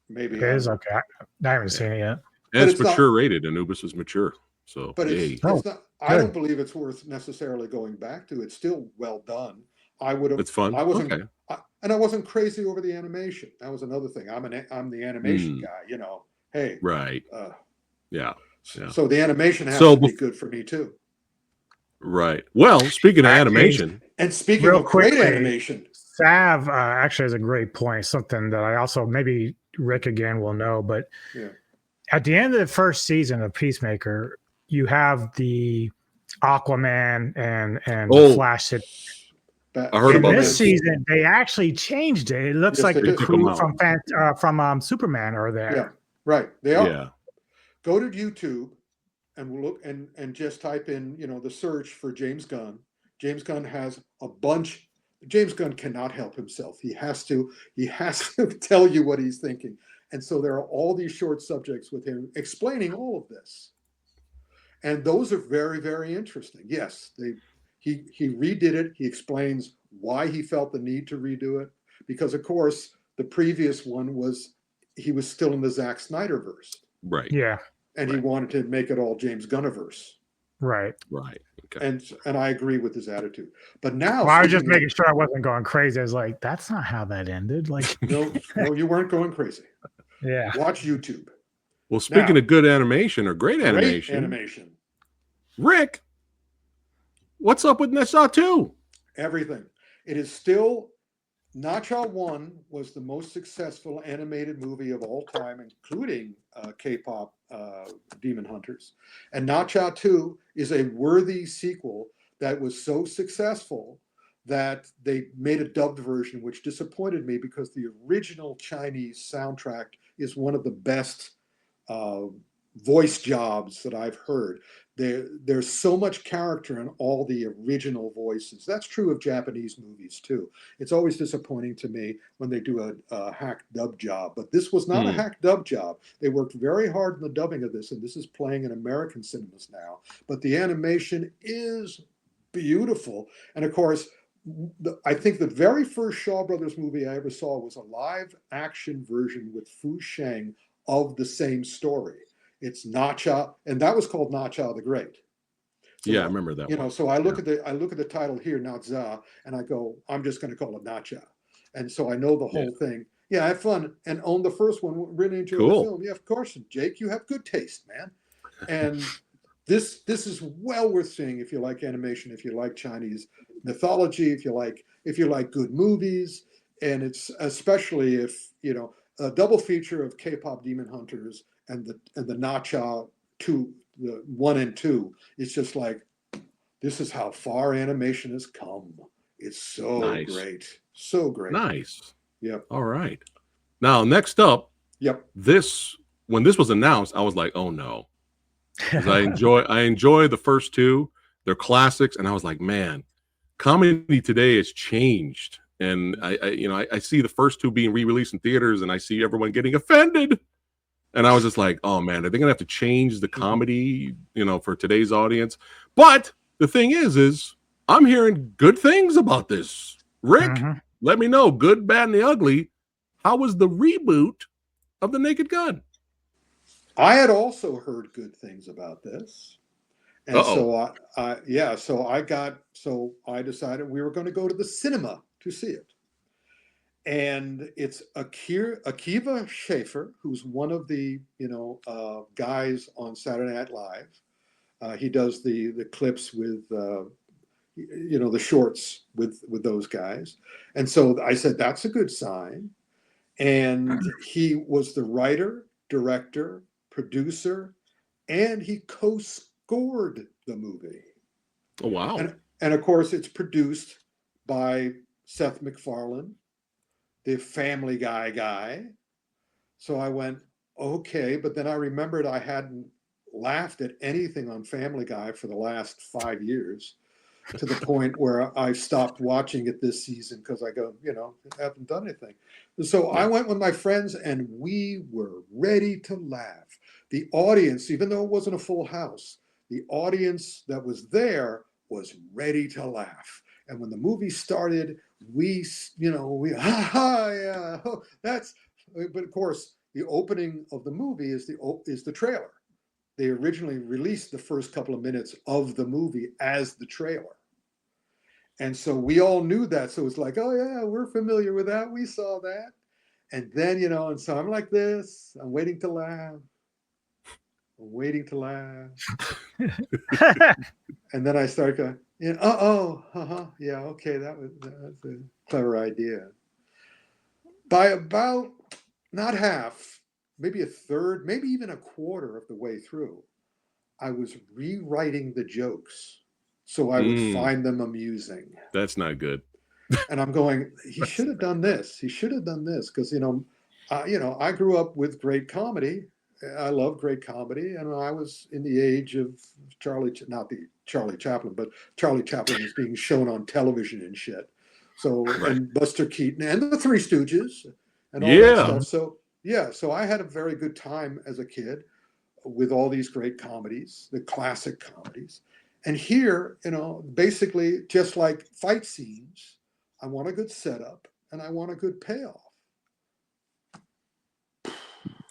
maybe it is? Okay, I haven't seen it yet. And it's mature rated. Anubis is mature, so but it's not. I don't believe it's worth necessarily going back to. It's still well done. I would have. It's fun. I wasn't. And I wasn't crazy over the animation. That was another thing. I'm the animation guy, you know. Hey. Right. So the animation has to be good for me too. Right. Well, speaking of animation. And speaking of great animation. Sav actually has a great point. Something that I also, maybe Rick again will know, but at the end of the first season of Peacemaker, you have the Aquaman and the Flash. I heard about this season. They actually changed it. It looks like the crew from Superman are there. Yeah, right. They are. Yeah. Go to YouTube and we'll look and just type in, you know, the search for James Gunn. James Gunn has a bunch. James Gunn cannot help himself. He has to tell you what he's thinking. And so there are all these short subjects with him explaining all of this. And those are very, very interesting. Yes, he redid it. He explains why he felt the need to redo it. Because, of course, the previous one he was still in the Zack Snyderverse. Right. Yeah. And he wanted to make it all James Gunniverse. Right. Right. Okay. And I agree with his attitude. But now I was just making sure I wasn't going crazy. I was like, that's not how that ended. Like No, you weren't going crazy. Yeah. Watch YouTube. Well, speaking of good animation or great animation. Rick, what's up with Nacha 2? Everything. It is still Nacha 1 was the most successful animated movie of all time, including K-pop Demon Hunters. And Nacha 2 is a worthy sequel that was so successful that they made a dubbed version, which disappointed me because the original Chinese soundtrack is one of the best voice jobs that I've heard. There's so much character in all the original voices. That's true of Japanese movies too. It's always disappointing to me when they do a hack dub job, but this was not a hack dub job. They worked very hard in the dubbing of this, and this is playing in American cinemas now. But the animation is beautiful. And of course, I think the very first Shaw Brothers movie I ever saw was a live action version with Fu Sheng of the same story. It's Nacha, and that was called Nacha the Great. So, I remember that. You know, so I look at the title here, Nacha, and I go, I'm just going to call it Nacha, and so I know the whole thing. Yeah, I had fun and owned the first one. Really enjoyed the film. Yeah, of course, Jake, you have good taste, man. And this is well worth seeing if you like animation, if you like Chinese mythology, if you like good movies, and it's especially if a double feature of K-pop Demon Hunters and the Nacha 2, the 1 and 2. It's just like, this is how far animation has come. It's so great, so great. Nice. Yep. All right. Now next up. Yep. When this was announced, I was like, oh no. I enjoy the first two. They're classics, and I was like, man, comedy today has changed. And I see the first two being re-released in theaters, and I see everyone getting offended. And I was just like, oh man, are they gonna have to change the comedy, for today's audience? But the thing is I'm hearing good things about this. Rick, let me know, good, bad, and the ugly. How was the reboot of The Naked Gun? I had also heard good things about this. And so I decided we were going to go to the cinema to see it. And it's Akiva Schaffer, who's one of the guys on Saturday Night Live. He does the clips with the shorts with those guys. And so I said that's a good sign. And he was the writer, director, producer, and he co-scored the movie. Oh wow! And of course, it's produced by Seth MacFarlane, the Family Guy guy. So I went, okay, but then I remembered I hadn't laughed at anything on Family Guy for the last 5 years, to the point where I stopped watching it this season because I go, I haven't done anything. So I went with my friends and we were ready to laugh. The audience, even though it wasn't a full house, the audience that was there was ready to laugh. And when the movie started, we yeah, that's. But of course, the opening of the movie is the trailer. They originally released the first couple of minutes of the movie as the trailer. And so we all knew that. So it's like, oh yeah, we're familiar with that. We saw that. And then, and so I'm like this, I'm waiting to laugh. I'm waiting to laugh. And then I start going, yeah, okay, that's a clever idea. By about not half, maybe a third, maybe even a quarter of the way through, I was rewriting the jokes so I would find them amusing. That's not good. And I'm going, he should have done this. He should have done this because I grew up with great comedy. I love great comedy, and I was in the age of not the Charlie Chaplin, but Charlie Chaplin was being shown on television and shit. So and Buster Keaton and the Three Stooges and all that stuff. So so I had a very good time as a kid with all these great comedies, the classic comedies. And here, basically just like fight scenes, I want a good setup and I want a good payoff.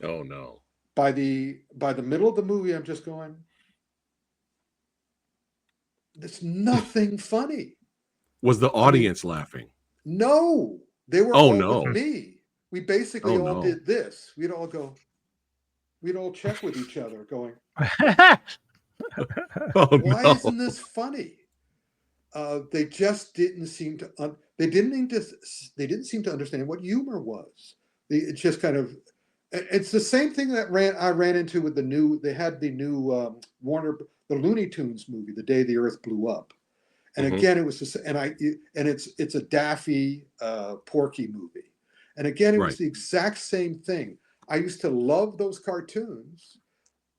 Oh no. By the middle of the movie, I'm just going, there's nothing funny. Was the audience laughing? No, they were all with me. We basically all did this. We'd all check with each other going, why isn't this funny? They just didn't seem to, they didn't seem to understand what humor was. It just kind of, it's the same thing that I ran into with the new Warner, the Looney Tunes movie, The Day the Earth Blew Up. And again, it was just, it's a Daffy Porky movie. And again, it was the exact same thing. I used to love those cartoons,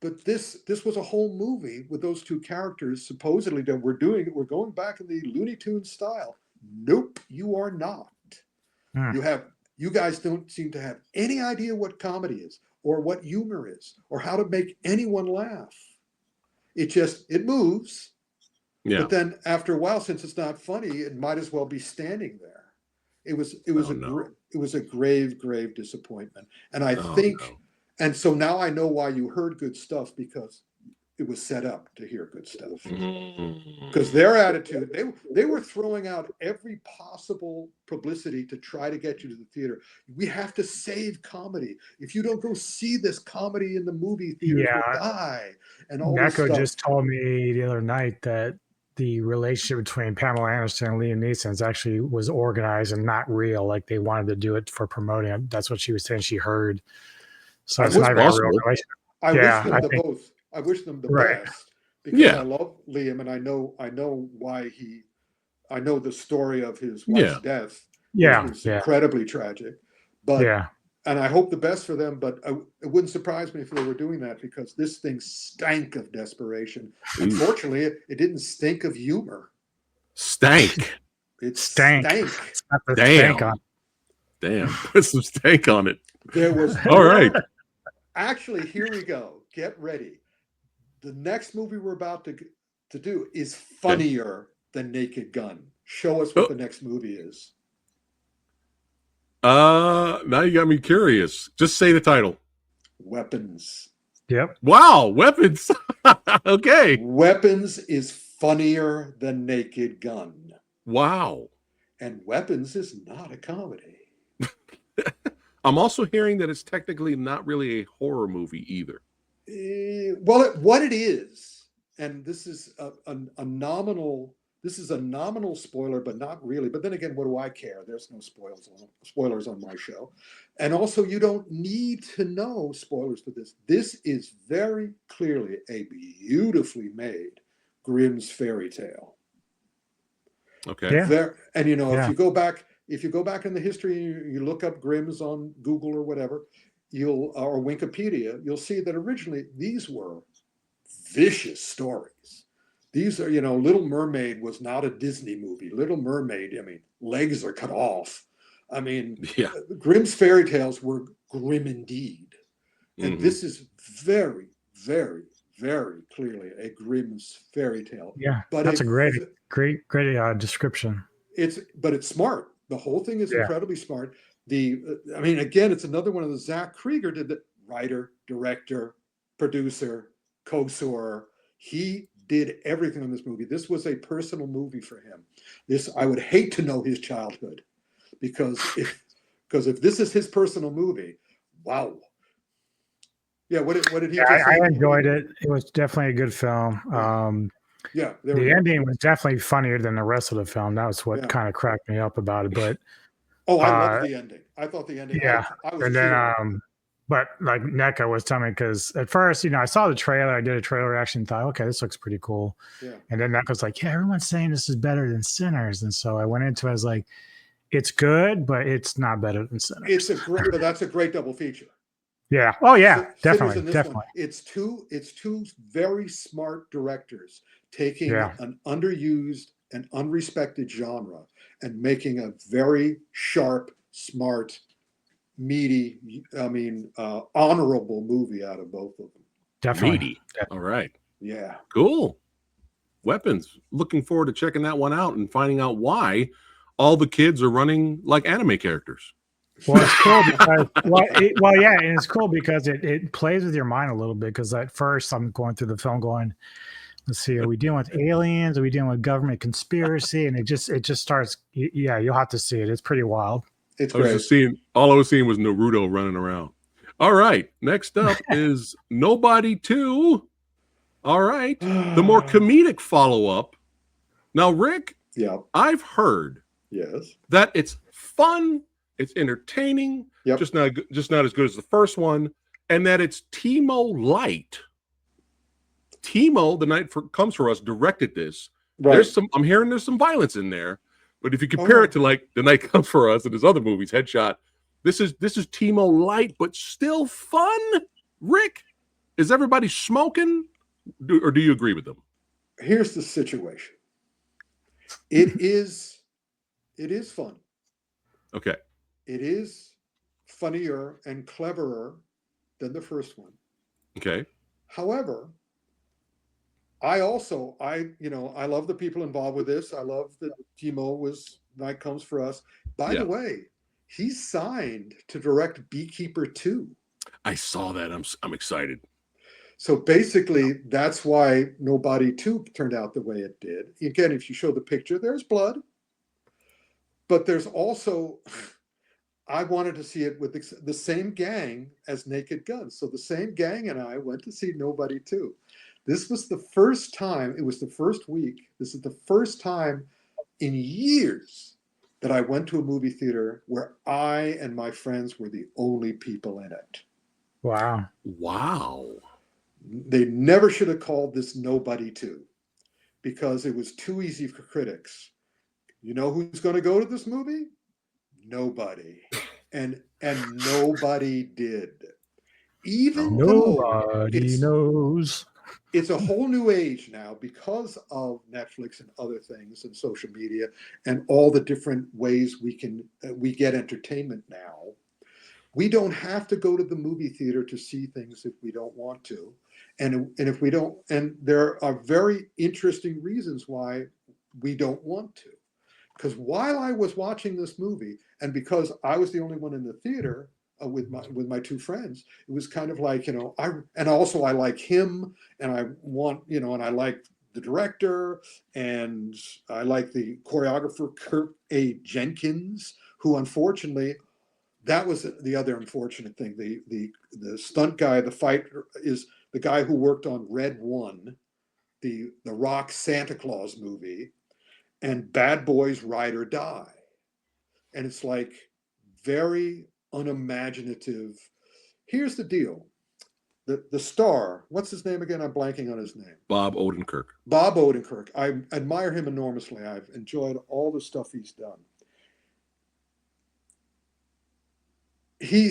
but this was a whole movie with those two characters supposedly that we're going back in the Looney Tunes style. Nope, you are not. You guys don't seem to have any idea what comedy is or what humor is or how to make anyone laugh. It moves. Yeah. But then after a while, since it's not funny, it might as well be standing there. It was a grave disappointment. And I think, and so now I know why you heard good stuff, because it was set up to hear good stuff. Because their attitude, they were throwing out every possible publicity to try to get you to the theater. We have to save comedy. If you don't go see this comedy in the movie theater, you'll die. And all this stuff. Just told me the other night that the relationship between Pamela Anderson and Liam Neeson actually was organized and not real. Like they wanted to do it for promoting it. That's what she was saying she heard. So it's not even a real relationship. I wish them the best, because I love Liam and I know why I know the story of his wife's death. Which was incredibly tragic. But and I hope the best for them, but it wouldn't surprise me if they were doing that, because this thing stank of desperation. Unfortunately, it didn't stink of humor. Stank. It's stank. stank. Damn. Put some stank on it. There was all right. Actually, here we go. Get ready. The next movie we're about to do is funnier than Naked Gun. Show us what the next movie is. Now you got me curious. Just say the title. Weapons. Yep. Wow, Weapons. Okay. Weapons is funnier than Naked Gun. Wow. And Weapons is not a comedy. I'm also hearing that it's technically not really a horror movie either. Well, what it is, and this is a nominal. This is a nominal spoiler, but not really. But then again, what do I care? There's no spoilers on my show. And also, you don't need to know spoilers for this. This is very clearly a beautifully made Grimm's fairy tale. Okay. Yeah. And if you go back in the history, you look up Grimm's on Google or whatever, or Wikipedia, you'll see that originally these were vicious stories. These are, Little Mermaid was not a Disney movie. Little Mermaid, legs are cut off. Grimm's fairy tales were grim indeed. And this is very, very, very clearly a Grimm's fairy tale. Yeah, but that's a great description. But it's smart. The whole thing is incredibly smart. Again, it's another one of the Zach Krieger did the writer, director, producer, co-scorer. He did everything on this movie. This was a personal movie for him. I would hate to know his childhood, because if this is his personal movie, wow. Yeah, what did he? I enjoyed it. It was definitely a good film. The ending was definitely funnier than the rest of the film. That was what kind of cracked me up about it. But I loved the ending. I thought the ending. Yeah, I was and then but like NECA was telling me, because at first, I saw the trailer, I did a trailer reaction, and thought, okay, this looks pretty cool. Yeah. And then NECA was like, yeah, everyone's saying this is better than Sinners, and so I went into it, I was like, it's good, but it's not better than Sinners. But that's a great double feature. Yeah. Oh yeah, definitely. It's two very smart directors taking an underused and unrespected genre and making a very sharp, smart, meaty, honorable movie out of both of them. Definitely. Meaty. All right. Yeah. Cool. Weapons. Looking forward to checking that one out and finding out why all the kids are running like anime characters. Well, it's cool because and it's cool because it plays with your mind a little bit. Because at first I'm going through the film going, let's see, are we dealing with aliens? Are we dealing with government conspiracy? And it just starts. Yeah, you'll have to see it. It's pretty wild. It's great. All I was seeing was Naruto running around. All right, next up is Nobody 2. All right, the more comedic follow-up. Now, Rick, I've heard that it's fun, it's entertaining, just not as good as the first one, and that it's Timo light. Timo, The Night Comes For Us, directed this. Right. I'm hearing there's some violence in there, but if you compare it to like The Night Comes For Us and his other movies, Headshot, this is Timo light, but still fun. Rick, is everybody smoking, or do you agree with them? Here's the situation. It is fun. Okay. It is funnier and cleverer than the first one. Okay. However, I love the people involved with this. I love that Timo was Night Comes For Us. By the way, he's signed to direct Beekeeper 2. I saw that. I'm excited. So basically, that's why Nobody 2 turned out the way it did. Again, if you show the picture, there's blood. But there's also, I wanted to see it with the same gang as Naked Gun. So the same gang and I went to see Nobody 2. This was the first time, it was the first week, this is the first time in years that I went to a movie theater where I and my friends were the only people in it. Wow. They never should have called this Nobody 2 because it was too easy for critics. You know who's going to go to this movie? Nobody. And nobody did. Even nobody knows. It's a whole new age now because of Netflix and other things and social media and all the different ways we get entertainment now. We don't have to go to the movie theater to see things if we don't want to. And if we don't, and there are very interesting reasons why we don't want to. Because while I was watching this movie, and because I was the only one in the theater with my two friends, it was kind of like, and also I like him, and I want, and I like the director, and I like the choreographer Kurt A. Jenkins, who unfortunately, that was the other unfortunate thing. The stunt guy, the fighter, is the guy who worked on Red One, the Rock Santa Claus movie, and Bad Boys Ride or Die. And it's like very unimaginative. Here's the deal. The star, what's his name again? I'm blanking on his name. Bob Odenkirk. Bob Odenkirk. I admire him enormously. I've enjoyed all the stuff he's done. He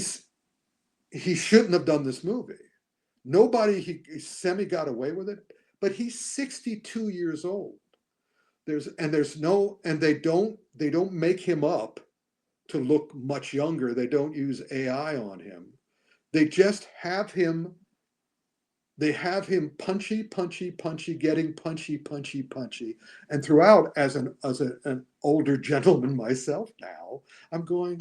shouldn't have done this movie. He semi got away with it, but he's 62 years old. They don't make him up to look much younger. They don't use AI on him. They just have him. They have him punchy, getting punchy. And throughout, as an older gentleman myself now, I'm going,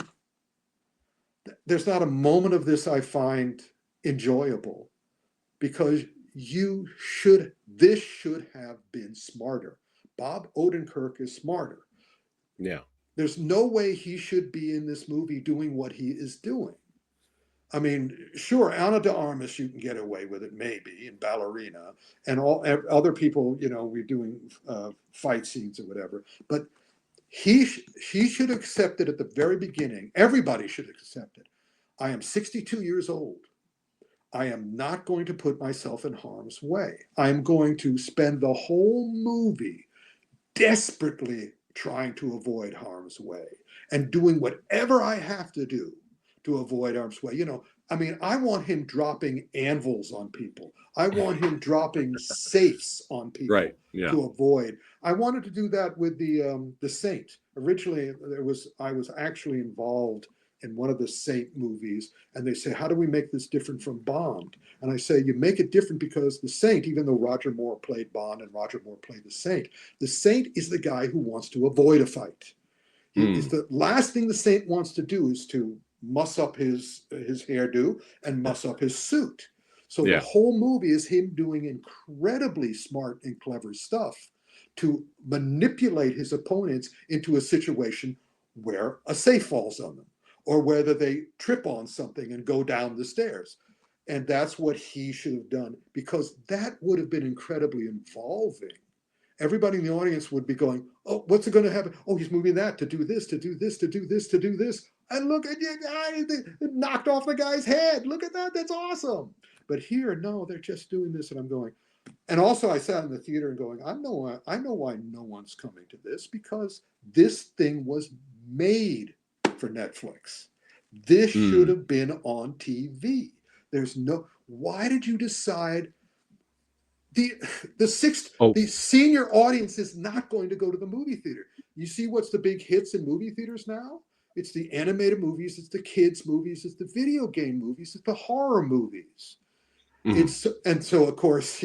there's not a moment of this I find enjoyable, because this should have been smarter. Bob Odenkirk is smarter. Yeah. There's no way he should be in this movie doing what he is doing. I mean, sure, Ana de Armas, you can get away with it, maybe, in Ballerina, and all other people, we're doing fight scenes or whatever. But he should accept it at the very beginning. Everybody should accept it. I am 62 years old. I am not going to put myself in harm's way. I'm going to spend the whole movie desperately trying to avoid harm's way and doing whatever I have to do to avoid harm's way. I want him dropping anvils on people. I want him dropping safes on people, right. Yeah. to avoid. I wanted to do that with the Saint. Originally, I was actually involved in one of the Saint movies, and they say, how do we make this different from Bond? And I say, you make it different because the Saint, even though Roger Moore played Bond and Roger Moore played the Saint is the guy who wants to avoid a fight. It's the last thing the Saint wants to do is to muss up his hairdo and muss up his suit. So the whole movie is him doing incredibly smart and clever stuff to manipulate his opponents into a situation where a safe falls on them, or whether they trip on something and go down the stairs. And that's what he should have done, because that would have been incredibly involving. Everybody in the audience would be going, oh, what's it going to happen? Oh, he's moving that to do this, to do this, to do this, to do this. And look at it, knocked off the guy's head. Look at that. That's awesome. But here, no, they're just doing this. And I'm going, and also I sat in the theater and going, I know why no one's coming to this, because this thing was made for Netflix. This should have been on TV. Why did you decide the senior audience is not going to go to the movie theater? You see what's the big hits in movie theaters now? It's the animated movies, it's the kids movies, it's the video game movies, it's the horror movies. And so of course,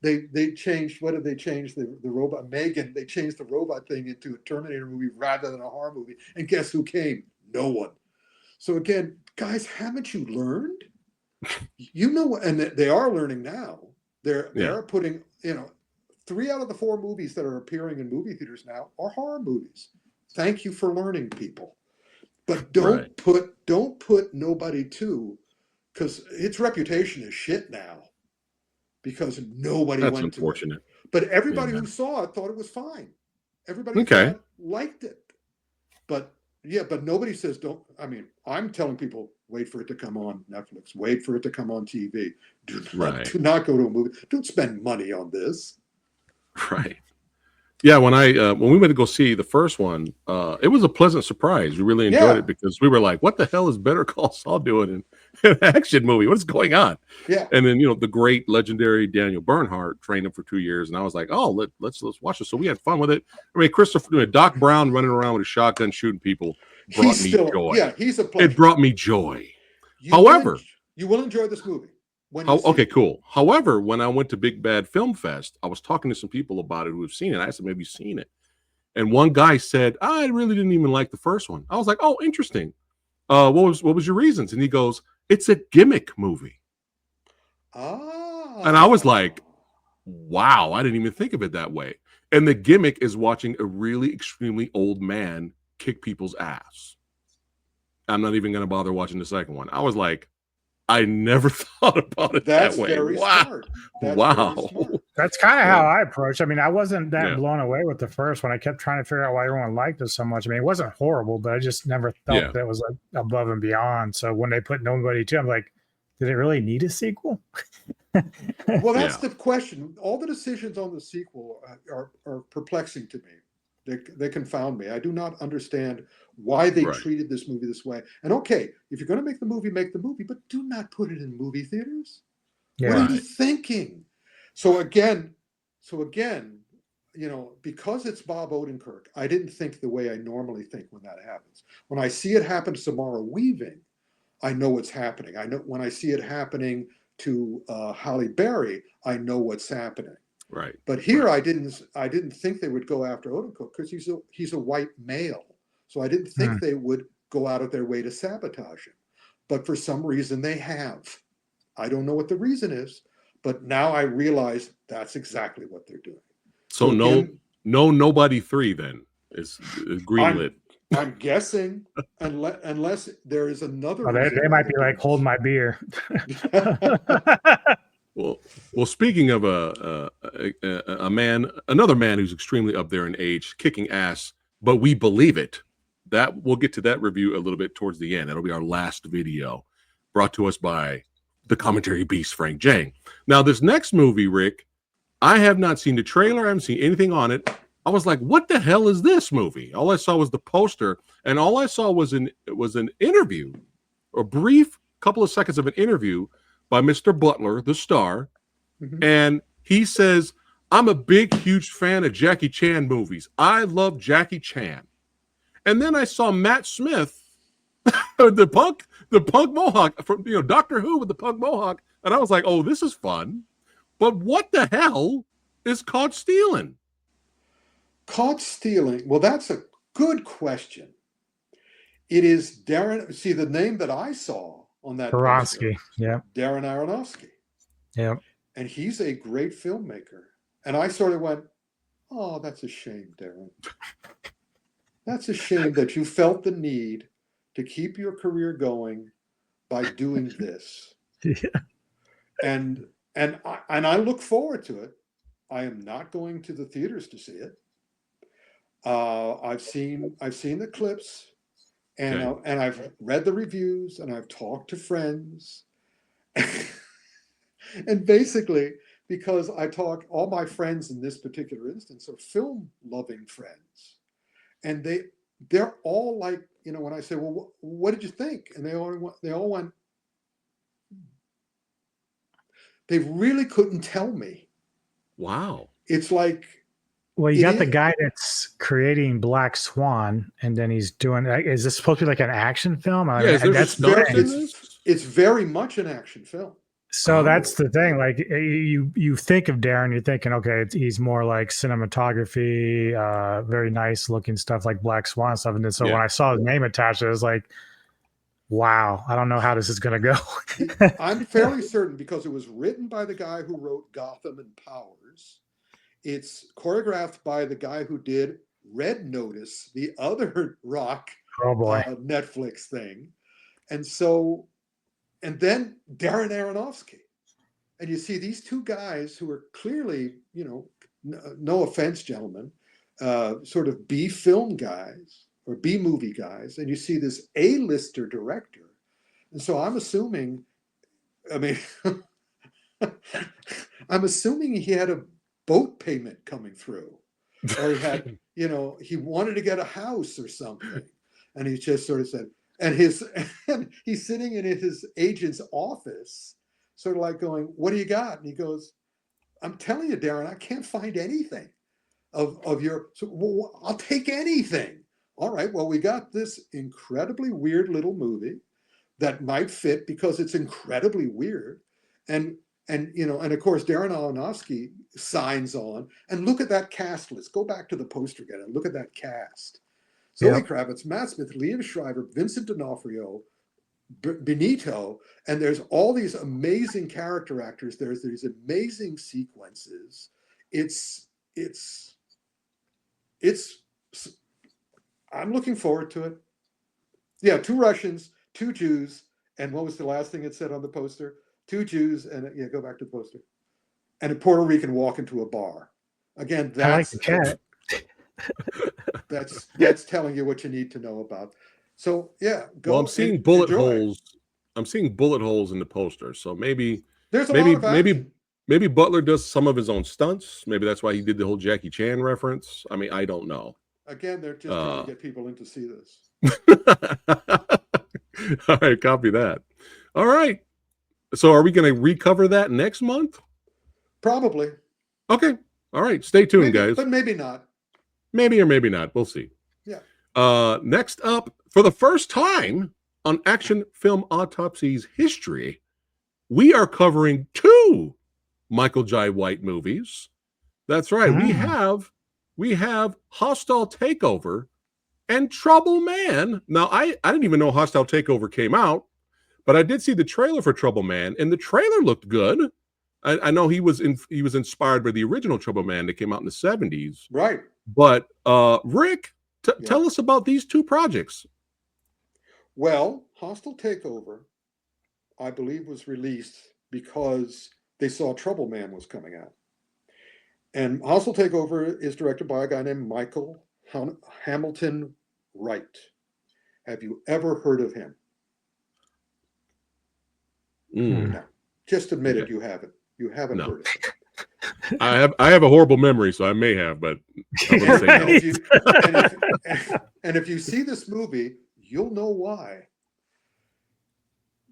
they changed, what did they change? The robot Megan, they changed the robot thing into a Terminator movie rather than a horror movie. And guess who came? No one. So again, guys, haven't you learned? And they are learning now. They're putting, 3 out of the 4 movies that are appearing in movie theaters now are horror movies. Thank you for learning, people. But don't put Nobody 2, because its reputation is shit now, because nobody went unfortunate. to it. But everybody who saw it thought it was fine. Everybody liked it. But nobody says don't. I mean, I'm telling people, wait for it to come on Netflix. Wait for it to come on TV. Do not go to a movie. Don't spend money on this. Right. Yeah, when we went to go see the first one, it was a pleasant surprise. We really enjoyed it because we were like, "What the hell is Better Call Saul doing in an action movie? What is going on?" Yeah. And then the great legendary Daniel Bernhardt trained him for 2 years, and I was like, "Oh, let's watch this." So we had fun with it. I mean, Doc Brown running around with a shotgun shooting people brought me joy. He's a pleasure. It brought me joy. You will enjoy this movie. Okay, cool. However, when I went to Big Bad Film Fest, I was talking to some people about it who have seen it. I asked them, "Have you seen it?" And one guy said, "I really didn't even like the first one." I was like, "Oh, interesting. What was your reasons?" And he goes, "It's a gimmick movie." And I was like, "Wow, I didn't even think of it that way." And the gimmick is watching a really extremely old man kick people's ass. I'm not even going to bother watching the second one. I was like, I never thought about it that way. Very wow. Smart. Wow. That's kind of how I approach. I mean, I wasn't that blown away with the first one. I kept trying to figure out why everyone liked it so much. I mean, it wasn't horrible, but I just never felt that it was like above and beyond. So when they put Nobody 2, I'm like, did it really need a sequel? Well, that's the question. All the decisions on the sequel are perplexing to me. They confound me. I do not understand why they treated this movie this way. And okay, if you're going to make the movie, but do not put it in movie theaters. Yeah. What are you thinking? So again, because it's Bob Odenkirk, I didn't think the way I normally think when that happens. When I see it happen to Samara Weaving, I know what's happening. I know when I see it happening to Halle Berry, I know what's happening. Right. But here, I didn't think they would go after Odenkirk because he's a white male. So I didn't think they would go out of their way to sabotage him. But for some reason, they have. I don't know what the reason is, but now I realize that's exactly what they're doing. So again, Nobody 3 then is greenlit. I'm guessing unless there is another. They might be like, hold my beer. Well, speaking of another man who's extremely up there in age, kicking ass, but we believe it. That we'll get to that review a little bit towards the end. That'll be our last video, brought to us by the commentary beast Frank Jang. Now, this next movie, Rick, I have not seen the trailer. I haven't seen anything on it. I was like, what the hell is this movie? All I saw was the poster, and all I saw was an interview, a brief couple of seconds of an interview by Mr. Butler, the star, and he says, "I'm a big, huge fan of Jackie Chan movies. I love Jackie Chan." And then I saw Matt Smith, the punk mohawk from Doctor Who with the punk mohawk, and I was like, "Oh, this is fun." But what the hell is Caught Stealing? Caught Stealing. Well, that's a good question. It is Darren. See, the name that I saw on that Aronofsky. Yeah. Darren Aronofsky. Yeah. And he's a great filmmaker. And I sort of went, "Oh, that's a shame, Darren. That's a shame that you felt the need to keep your career going by doing this." Yeah. And I look forward to it. I am not going to the theaters to see it. I've seen the clips, and I've read the reviews, and I've talked to friends, and basically because all my friends in this particular instance are film loving friends, and they're all like, when I say, "Well, what did you think?" and they all went. They really couldn't tell me. Wow. It's like, well, you got the guy that's creating Black Swan, and then he's doing. Is this supposed to be like an action film? It's very much an action film. So that's the thing. Like you think of Darren, you're thinking, okay, he's more like cinematography, very nice looking stuff like Black Swan stuff. And then when I saw his name attached, I was like, wow, I don't know how this is going to go. I'm fairly certain because it was written by the guy who wrote Gotham and Powers. It's choreographed by the guy who did Red Notice, the other rock Netflix thing. And then Darren Aronofsky. And you see these two guys who are clearly, no offense, gentlemen, sort of B film guys or B movie guys. And you see this A-lister director. And so I'm assuming he had a boat payment coming through, or he had, he wanted to get a house or something, and he just sort of said, and he's sitting in his agent's office, sort of like going, "What do you got?" And he goes, "I'm telling you, Darren, I can't find anything of your. So, well, I'll take anything. All right, well, we got this incredibly weird little movie that might fit because it's incredibly weird, and of course Darren Aronofsky signs on. And look at that cast list. Go back to the poster again and look at that cast: Zoe Kravitz, Matt Smith, Liev Schreiber, Vincent D'Onofrio, Benito, and there's all these amazing character actors. There's these amazing sequences. It's I'm looking forward to it. Yeah, 2 Russians, 2 Jews, and what was the last thing it said on the poster? 2 Jews, and go back to the poster. And a Puerto Rican walk into a bar. Again, that's I like the cat. that's telling you what you need to know about. So yeah, go. Well, I'm seeing bullet holes. I'm seeing bullet holes in the poster. So maybe there's a lot of action. Maybe Butler does some of his own stunts. Maybe that's why he did the whole Jackie Chan reference. I mean, I don't know. Again, they're just trying to get people in to see this. All right, copy that. All right. So are we going to recover that next month? Probably. Okay. All right. Stay tuned, guys. But maybe not. Maybe or maybe not. We'll see. Yeah. Next up, for the first time on Action Film Autopsy's history, we are covering 2 Michael Jai White movies. That's right. We have Hostile Takeover and Trouble Man. Now, I didn't even know Hostile Takeover came out, but I did see the trailer for Trouble Man, and the trailer looked good. I know he was inspired by the original Trouble Man that came out in the 70s. Right. But Rick, tell us about these 2 projects. Well, Hostile Takeover, I believe, was released because they saw Trouble Man was coming out. And Hostile Takeover is directed by a guy named Michael Hamilton Wright. Have you ever heard of him? No. Just admit it, you haven't. You haven't heard of him. I have a horrible memory, so I may have, but I wouldn't say no. And if you see this movie, you'll know why.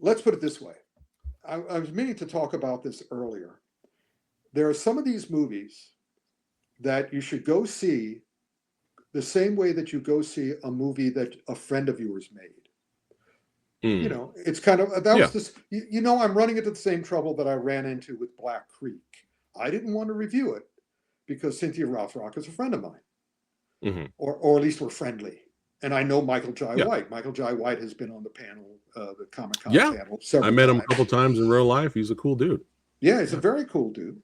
Let's put it this way. I was meaning to talk about this earlier. There are some of these movies that you should go see the same way that you go see a movie that a friend of yours made. It's kind of, was this, I'm running into the same trouble that I ran into with Black Creek. I didn't want to review it because Cynthia Rothrock is a friend of mine, or at least we're friendly. And I know Michael Jai White. Michael Jai White has been on the panel, the Comic-Con panel several times. I met him a couple times in real life. He's a cool dude. Yeah, he's a very cool dude.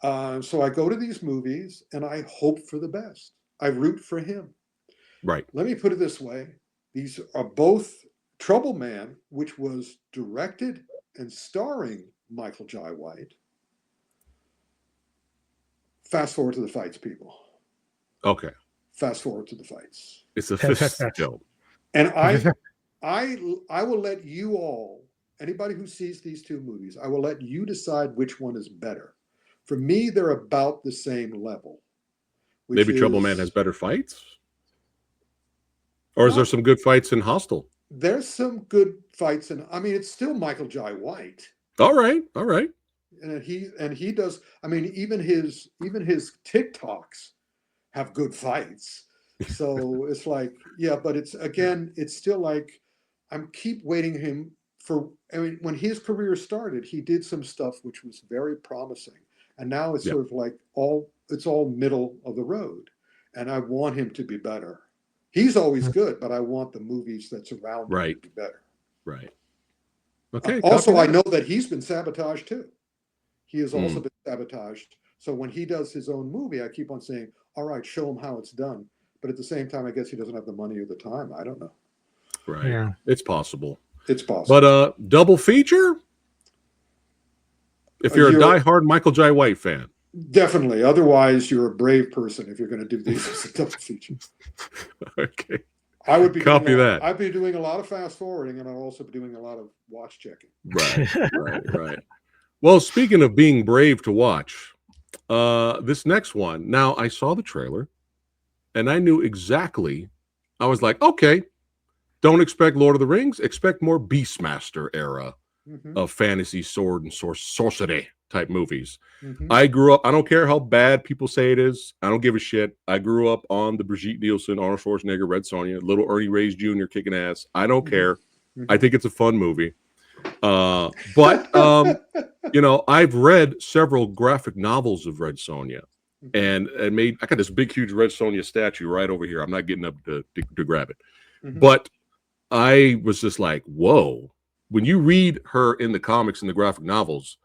So I go to these movies and I hope for the best. I root for him. Right. Let me put it this way. These are both Trouble Man, which was directed and starring Michael Jai White. Fast forward to the fights, people. Okay. Fast forward to the fights. It's a fist joke. And I will let you all, anybody who sees these 2 movies, I will let you decide which one is better. For me, they're about the same level. Maybe Trouble Man has better fights? Or is there some good fights in Hostile? There's some good fights, and I mean, it's still Michael Jai White. All right. And he does. I mean, even his TikToks have good fights. So it's like, but it's still like I'm keep waiting him for. I mean, when his career started, he did some stuff which was very promising, and now it's sort of like it's all middle of the road, and I want him to be better. He's always good, but I want the movies that surround him to be better. Right. Okay. Also, I know that he's been sabotaged too. He has also been sabotaged. So when he does his own movie, I keep on saying, all right, show him how it's done. But at the same time, I guess he doesn't have the money or the time. I don't know. Right. Yeah. It's possible. It's possible. But double feature? If you're a diehard Michael Jai White fan. Definitely. Otherwise, you're a brave person if you're going to do these as a double feature. Okay. I would be copy that. I'd be doing a lot of fast forwarding, and I'd also be doing a lot of watch checking. Right. Well, speaking of being brave to watch, this next one. Now, I saw the trailer. and I knew exactly. I was like, okay, don't expect Lord of the Rings. Expect more Beastmaster era of fantasy, sword, and sorcery type movies. I grew up, I don't care how bad people say it is. I don't give a shit. I grew up on the Brigitte Nielsen, Arnold Schwarzenegger, Red Sonja, little Ernie Reyes Jr. kicking ass. I don't care. I think it's a fun movie. But you know, I've read several graphic novels of Red Sonja, and I got this big, huge Red Sonja statue right over here. I'm not getting up to grab it, but I was just like, whoa. When you read her in the comics and the graphic novels,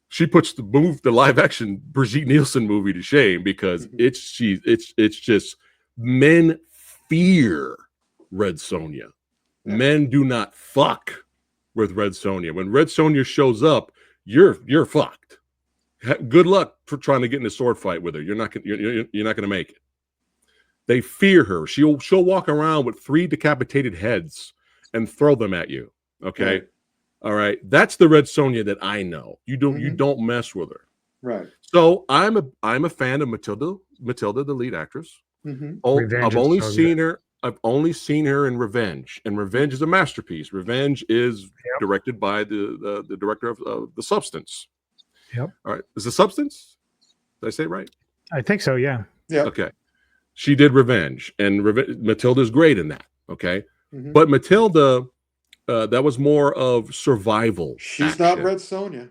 she puts the live action Brigitte Nielsen movie to shame, because it's just, men fear Red Sonja. Men do not fuck with Red Sonja. When Red Sonja shows up, you're fucked. Good luck for trying to get in a sword fight with her. You're not gonna make it. They fear her. She'll walk around with 3 decapitated heads and throw them at you. Okay. Right. All right. That's the Red Sonja that I know. You don't mess with her. Right. So I'm a fan of Matilda, the lead actress. I've only seen her in Revenge, and Revenge is a masterpiece. Revenge is directed by the director of The Substance. Yep. All right. Is The Substance? Did I say it right? I think so. Yeah. Yeah. Okay. She did Revenge, and Matilda's great in that. Okay. But Matilda, that was more of survival. She's action. not Red Sonja.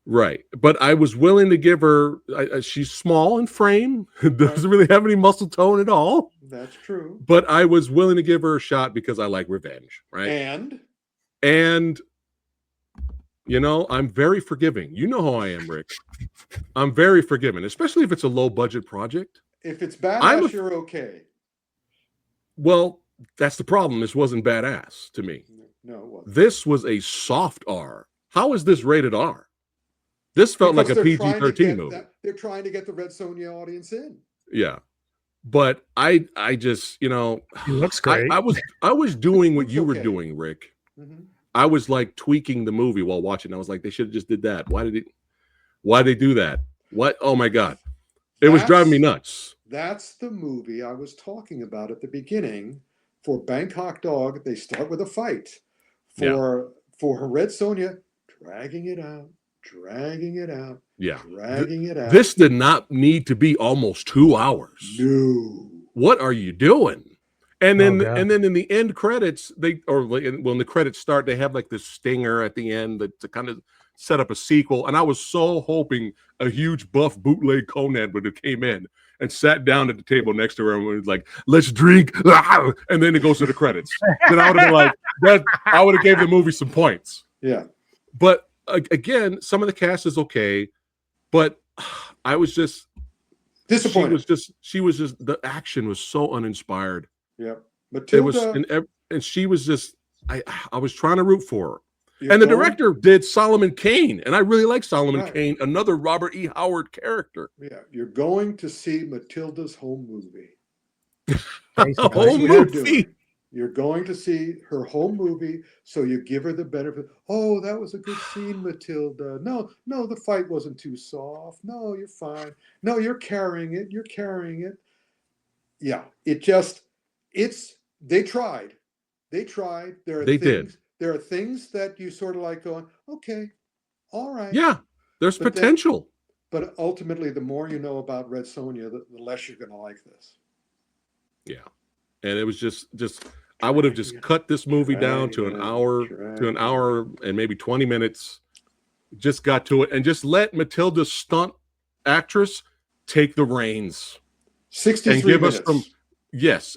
Right. But I was willing to give her, she's small in frame, doesn't really have any muscle tone at all. That's true. But I was willing to give her a shot because I like Revenge. Right. And you know, I'm very forgiving. You know how I am, Rick. I'm very forgiving, especially if it's a low budget project. If it's badass, you're okay. Well, that's the problem. This wasn't badass to me. No, it wasn't. This was a soft R. How is this rated R? This felt like a PG-13 movie. They're trying to get the Red Sonja audience in. Yeah. But I just, you know, it looks great. I was doing what you were doing, Rick. I was like tweaking the movie while watching. I was like, they should have just did that. Why they do that? What? Oh my God. It was driving me nuts. That's the movie I was talking about at the beginning. For Bangkok Dog, they start with a fight. For Red Sonja, dragging it out. Yeah. Dragging it out. This did not need to be almost 2 hours. No. What are you doing? And then in the end credits, when the credits start, they have like this stinger at the end to kind of set up a sequel. And I was so hoping a huge buff bootleg Conan would have came in and sat down at the table next to her and was like, let's drink. And then it goes to the credits. Then I would have been like, I would have gave the movie some points. Yeah. But again, some of the cast is okay, but I was just disappointed. She was just the action was so uninspired. Yeah. Matilda, and she was just I was trying to root for her. And the director did Solomon Kane, and I really like Solomon Kane, another Robert E. Howard character. Yeah, you're going to see Matilda's home movie. Home movie. You're going to see her home movie, so you give her the benefit. Oh, that was a good scene, Matilda. No, the fight wasn't too soft. No, you're fine. No, you're carrying it. You're carrying it. Yeah, they tried. They tried. There are things that you sort of like going, okay, all right. Yeah, there's potential. But ultimately, the more you know about Red Sonja, the less you're going to like this. Yeah. And it was just I would have just cut this movie down to an hour and maybe 20 minutes. Just got to it and just let Matilda's stunt actress take the reins. 63 minutes.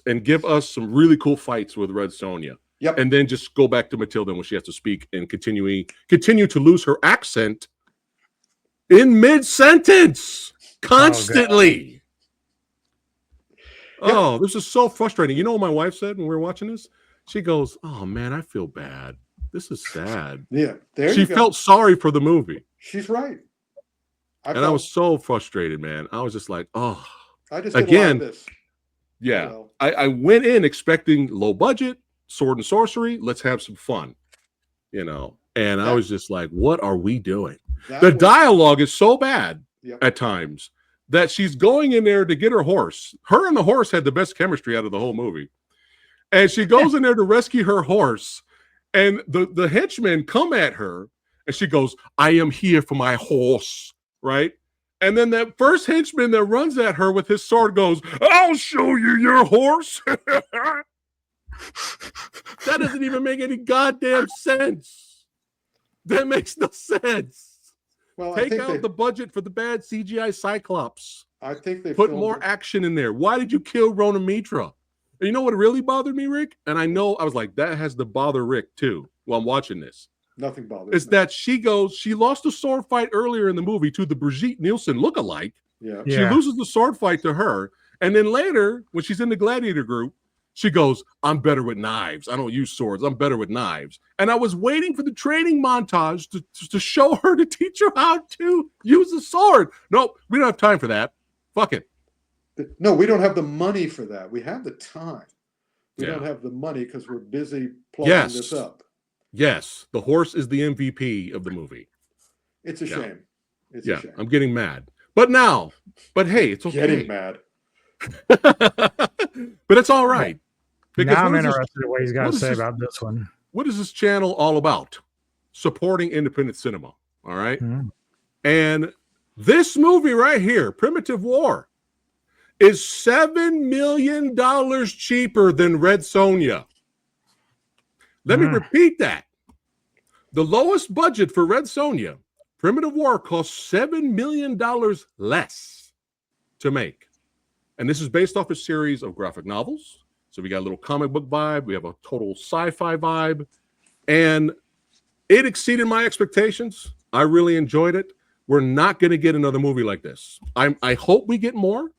And give us some really cool fights with Red Sonja. Yep. And then just go back to Matilda when she has to speak and continue to lose her accent in mid-sentence constantly. Oh, this is so frustrating. You know what my wife said when we were watching this? She goes, "Oh man, I feel bad. This is sad." Yeah, she felt sorry for the movie. She's right. I was so frustrated, man. I was just like, "Oh." I just didn't like this. Yeah, you know? I went in expecting low budget, sword and sorcery. Let's have some fun, you know. And I was just like, "What are we doing?" The dialogue is so bad at times that she's going in there to get her horse. Her and the horse had the best chemistry out of the whole movie. And she goes in there to rescue her horse. And the henchmen come at her. And she goes, I am here for my horse. Right? And then that first henchman that runs at her with his sword goes, I'll show you your horse. That doesn't even make any goddamn sense. That makes no sense. Well, Take out the budget for the bad CGI Cyclops. I think they put more action in there. Why did you kill Rona Mitra? And you know what really bothered me, Rick? And I know I was like, that has to bother Rick too while I'm watching this. Nothing bothers It's me. that she lost a sword fight earlier in the movie to the Brigitte Nielsen lookalike. Yeah. She loses the sword fight to her. And then later, when she's in the gladiator group, she goes, I'm better with knives. I don't use swords. I'm better with knives. And I was waiting for the training montage to show her, to teach her how to use a sword. Nope, we don't have time for that. Fuck it. No, we don't have the money for that. We have the time. We don't have the money because we're busy plugging this up. Yes, the horse is the MVP of the movie. It's a shame. It's a shame. I'm getting mad. But hey, it's okay. Getting mad. But it's all right. Because now I'm interested in what he's got to say about this one. What is this channel all about? Supporting independent cinema. All right. Mm-hmm. And this movie right here, Primitive War, is $7 million cheaper than Red Sonja. Let me repeat that. The lowest budget for Red Sonja, Primitive War, costs $7 million less to make. And this is based off a series of graphic novels. So we got a little comic book vibe. We have a total sci-fi vibe. And it exceeded my expectations. I really enjoyed it. We're not going to get another movie like this. I hope we get more.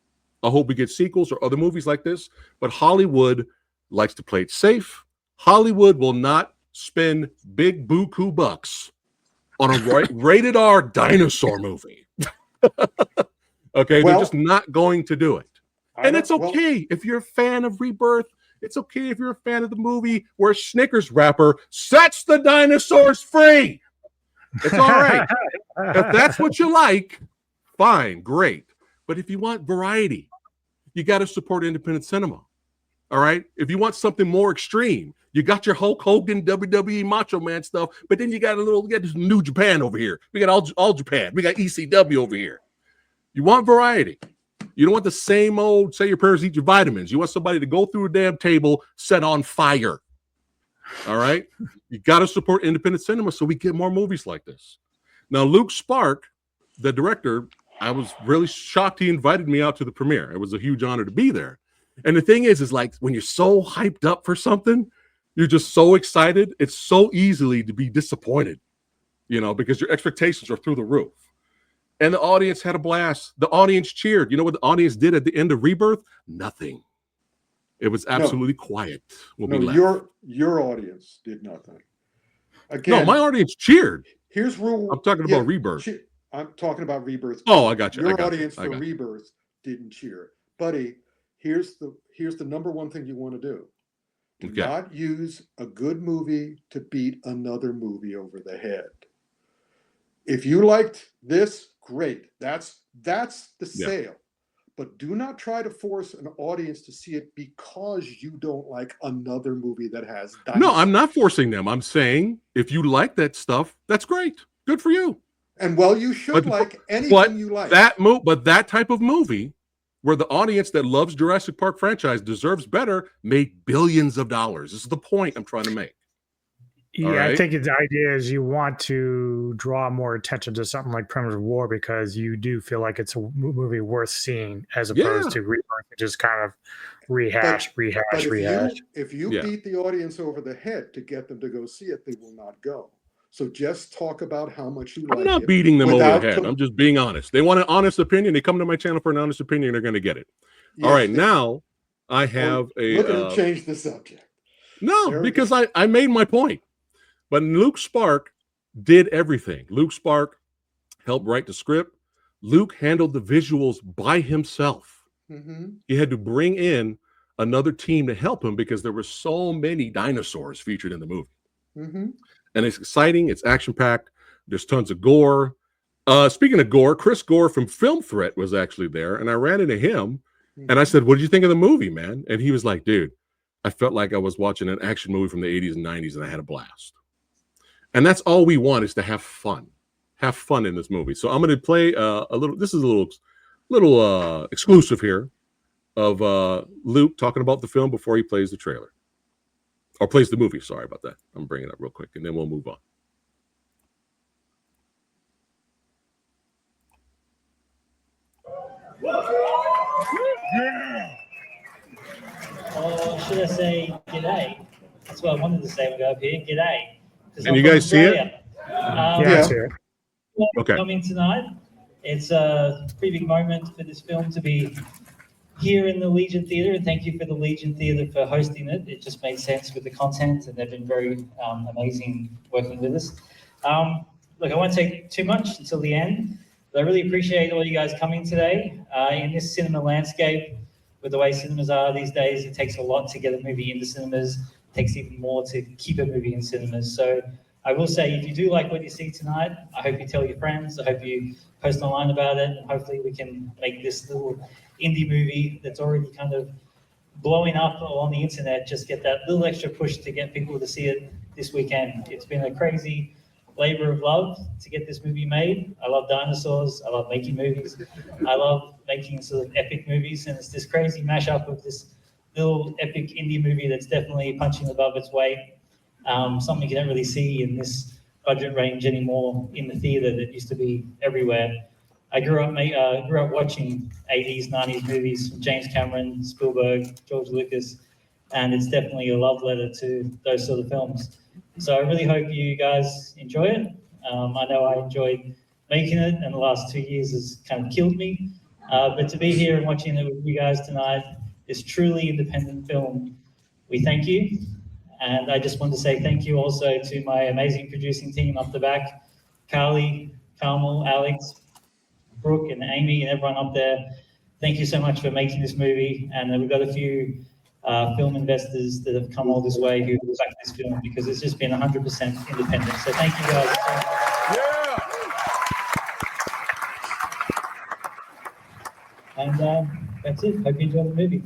I hope we get sequels or other movies like this. But Hollywood likes to play it safe. Hollywood will not spend big buku bucks on a rated R dinosaur movie. Okay, they're just not going to do it. And it's okay if you're a fan of Rebirth. It's okay if you're a fan of the movie where a Snickers wrapper sets the dinosaurs free. It's all right. If that's what you like, fine, great. But if you want variety, you got to support independent cinema. All right? If you want something more extreme, you got your Hulk Hogan, WWE Macho Man stuff, but then you got this New Japan over here. We got all Japan. We got ECW over here. You want variety. You don't want the same old, say your parents eat your vitamins. You want somebody to go through a damn table set on fire. All right? You got to support independent cinema so we get more movies like this. Now, Luke Spark, the director, I was really shocked he invited me out to the premiere. It was a huge honor to be there. And the thing is like when you're so hyped up for something, you're just so excited. It's so easily to be disappointed, because your expectations are through the roof. And the audience had a blast. The audience cheered. You know what the audience did at the end of Rebirth? Nothing. It was absolutely quiet. Your audience did nothing. Again, no, my audience cheered. Here's rule. I'm talking about Rebirth. I'm talking about Rebirth. Oh, I got you. Your audience for Rebirth didn't cheer, buddy. Here's the number one thing you want to do. Do not use a good movie to beat another movie over the head. If you liked this, great. That's the sale. But do not try to force an audience to see it because you don't like another movie that has dinosaurs. No, I'm not forcing them. I'm saying if you like that stuff, that's great. Good for you. And you should like anything you like. But that type of movie where the audience that loves Jurassic Park franchise deserves better made billions of dollars. This is the point I'm trying to make. Yeah, right? I think the idea is you want to draw more attention to something like Primitive War because you do feel like it's a movie worth seeing as opposed to just kind of rehash. If you beat the audience over the head to get them to go see it, they will not go. So just talk about how much you like it. I'm not beating them over the head. I'm just being honest. They want an honest opinion. They come to my channel for an honest opinion. They're going to get it. Yes, all right, now I have Look at change the subject. No, because I made my point. But Luke Spark did everything. Luke Spark helped write the script. Luke handled the visuals by himself. Mm-hmm. He had to bring in another team to help him because there were so many dinosaurs featured in the movie. Mm-hmm. And it's exciting. It's action-packed. There's tons of gore. Speaking of Gore, Chris Gore from Film Threat was actually there, and I ran into him, and I said, "What did you think of the movie, man?" And he was like, "Dude, I felt like I was watching an action movie from the 80s and 90s, and I had a blast." And that's all we want, is to have fun. Have fun in this movie. So I'm going to play a little. This is a little exclusive here of Luke talking about the film before he plays the trailer. Or plays the movie. Sorry about that. I'm bringing it up real quick, and then we'll move on. Or should I say g'day? That's what I wanted to say when I go up here. G'day. Can you guys see it? Yeah. Okay. Coming tonight. It's a pretty big moment for this film to be here in the Legion Theatre, and thank you for the Legion Theatre for hosting it. It just made sense with the content, and they've been very amazing working with us. Look, I won't take too much until the end, but I really appreciate all you guys coming today. In this cinema landscape, with the way cinemas are these days, it takes a lot to get a movie into cinemas. It takes even more to keep a movie in cinemas. So I will say, if you do like what you see tonight, I hope you tell your friends. I hope you post online about it, and hopefully we can make this little indie movie that's already kind of blowing up on the internet, just get that little extra push to get people to see it this weekend. It's been a crazy labor of love to get this movie made. I love dinosaurs. I love making movies. I love making sort of epic movies, and it's this crazy mashup of this little epic indie movie that's definitely punching above its weight. Something you don't really see in this budget range anymore in the theatre that used to be everywhere. I grew up watching 80s, 90s movies from James Cameron, Spielberg, George Lucas, and it's definitely a love letter to those sort of films. So I really hope you guys enjoy it. I know I enjoyed making it, and the last 2 years has kind of killed me. But to be here and watching it with you guys tonight, this truly independent film, we thank you. And I just want to say thank you also to my amazing producing team up the back, Carly, Carmel, Alex, Brooke and Amy and everyone up there. Thank you so much for making this movie. And we've got a few film investors that have come all this way who back this film, because it's just been 100% independent. So thank you guys. Yeah. And that's it. Hope you enjoy the movie.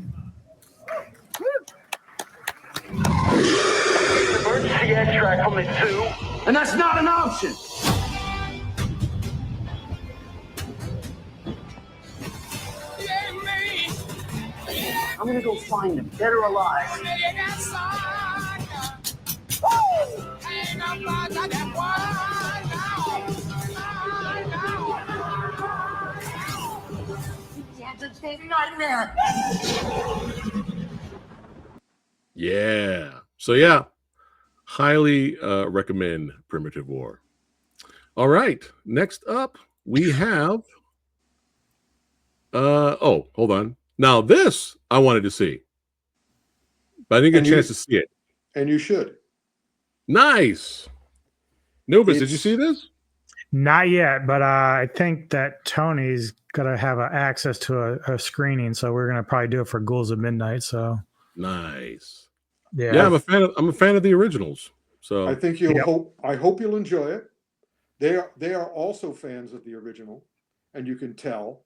Emergency extract from this too, and that's not an option. I'm gonna go find them, dead or alive. Nightmare. Yeah. So yeah, highly recommend Primitive War. All right. Next up, we have. Oh, hold on. Now this I wanted to see, but I didn't get a chance to see it. And you should. Nice. Anubis, did you see this? Not yet, but I think that Tony's gonna have access to a screening, so we're gonna probably do it for Ghouls of Midnight. So nice. Yeah, I'm a fan of the originals. So I think you'll I hope you'll enjoy it. They are also fans of the original, and you can tell.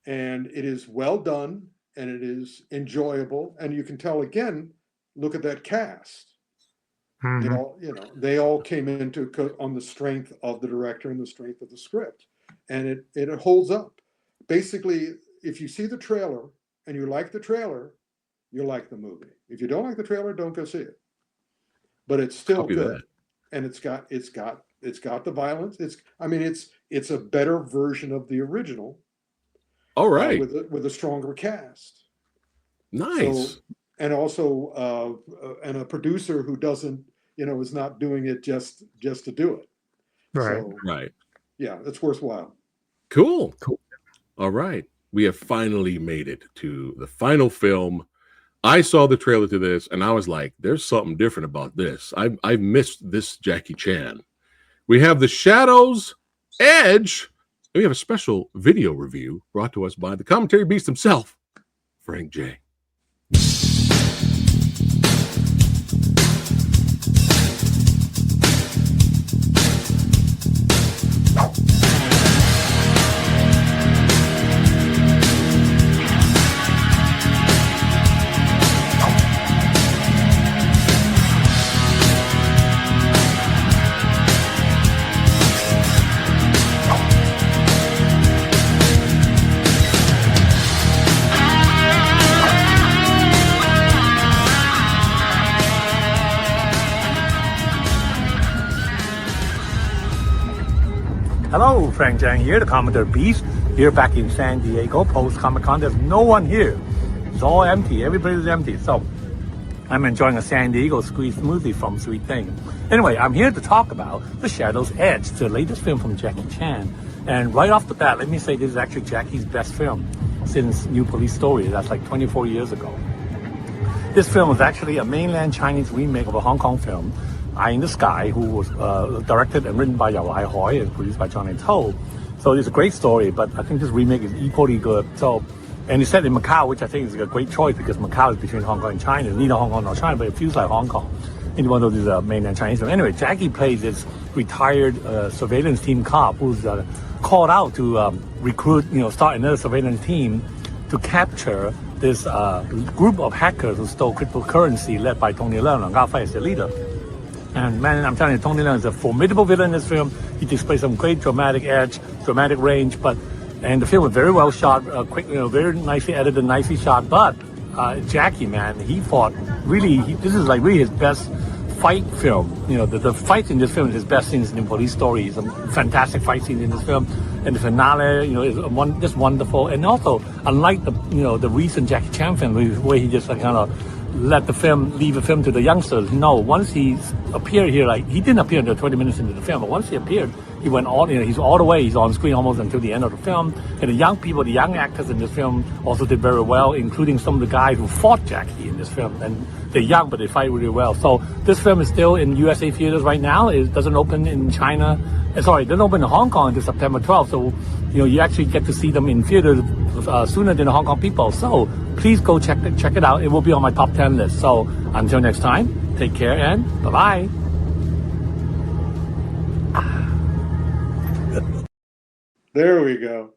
And it is well done, and it is enjoyable, and you can tell again. Look at that cast. Mm-hmm. They all came into on the strength of the director and the strength of the script, and it holds up. Basically, if you see the trailer and you like the trailer, you'll like the movie. If you don't like the trailer, don't go see it. But it's still good, and it's got the violence. It's a better version of the original. All right, with a stronger cast. Nice. So, and also and a producer who doesn't, is not doing it just to do it. Right. So, right. Yeah, it's worthwhile. Cool. All right. We have finally made it to the final film. I saw the trailer to this and I was like, there's something different about this. I've missed this Jackie Chan. We have The Shadow's Edge. And we have a special video review brought to us by the commentary beast himself, Frank J. Hello, Frank Zhang here, the Commodore Beast, here back in San Diego, post-Comic-Con. There's no one here. It's all empty. Everybody's empty. So I'm enjoying a San Diego squeeze smoothie from Sweet Thing. Anyway, I'm here to talk about The Shadow's Edge, the latest film from Jackie Chan. And right off the bat, let me say this is actually Jackie's best film since New Police Story. That's like 24 years ago. This film is actually a mainland Chinese remake of a Hong Kong film, Eye in the Sky, who was directed and written by Yao Lai Hoi and produced by Johnny To. So it's a great story, but I think this remake is equally good. So, and it's set in Macau, which I think is a great choice because Macau is between Hong Kong and China. Neither Hong Kong nor China, but it feels like Hong Kong in one of these mainland Chinese films. Anyway, Jackie plays this retired surveillance team cop who's called out to recruit, start another surveillance team to capture this group of hackers who stole cryptocurrency led by Tony Leung. Lang Gao-fei is the leader. And man, I'm telling you, Tony Leung is a formidable villain in this film. He displays some great dramatic edge, dramatic range, and the film was very well shot, quick, very nicely edited, nicely shot. But Jackie, man, he fought really. This is like really his best fight film. The fight in this film is his best scenes in Police Story. Some fantastic fight scenes in this film, and the finale, is just wonderful. And also, unlike the recent Jackie Chan film where he just kind of leave the film to the youngsters. No, once he appeared here, he didn't appear until 20 minutes into the film, but once he appeared, he went all, he's all the way, he's on screen almost until the end of the film. And the young people, the young actors in this film also did very well, including some of the guys who fought Jackie in this film. And they're young, but they fight really well. So this film is still in USA theaters right now. It doesn't open in China. It doesn't open in Hong Kong until September 12th. So, you actually get to see them in theaters sooner than the Hong Kong people. So please go check it out. It will be on my top 10 list. So until next time, take care and bye-bye. There we go.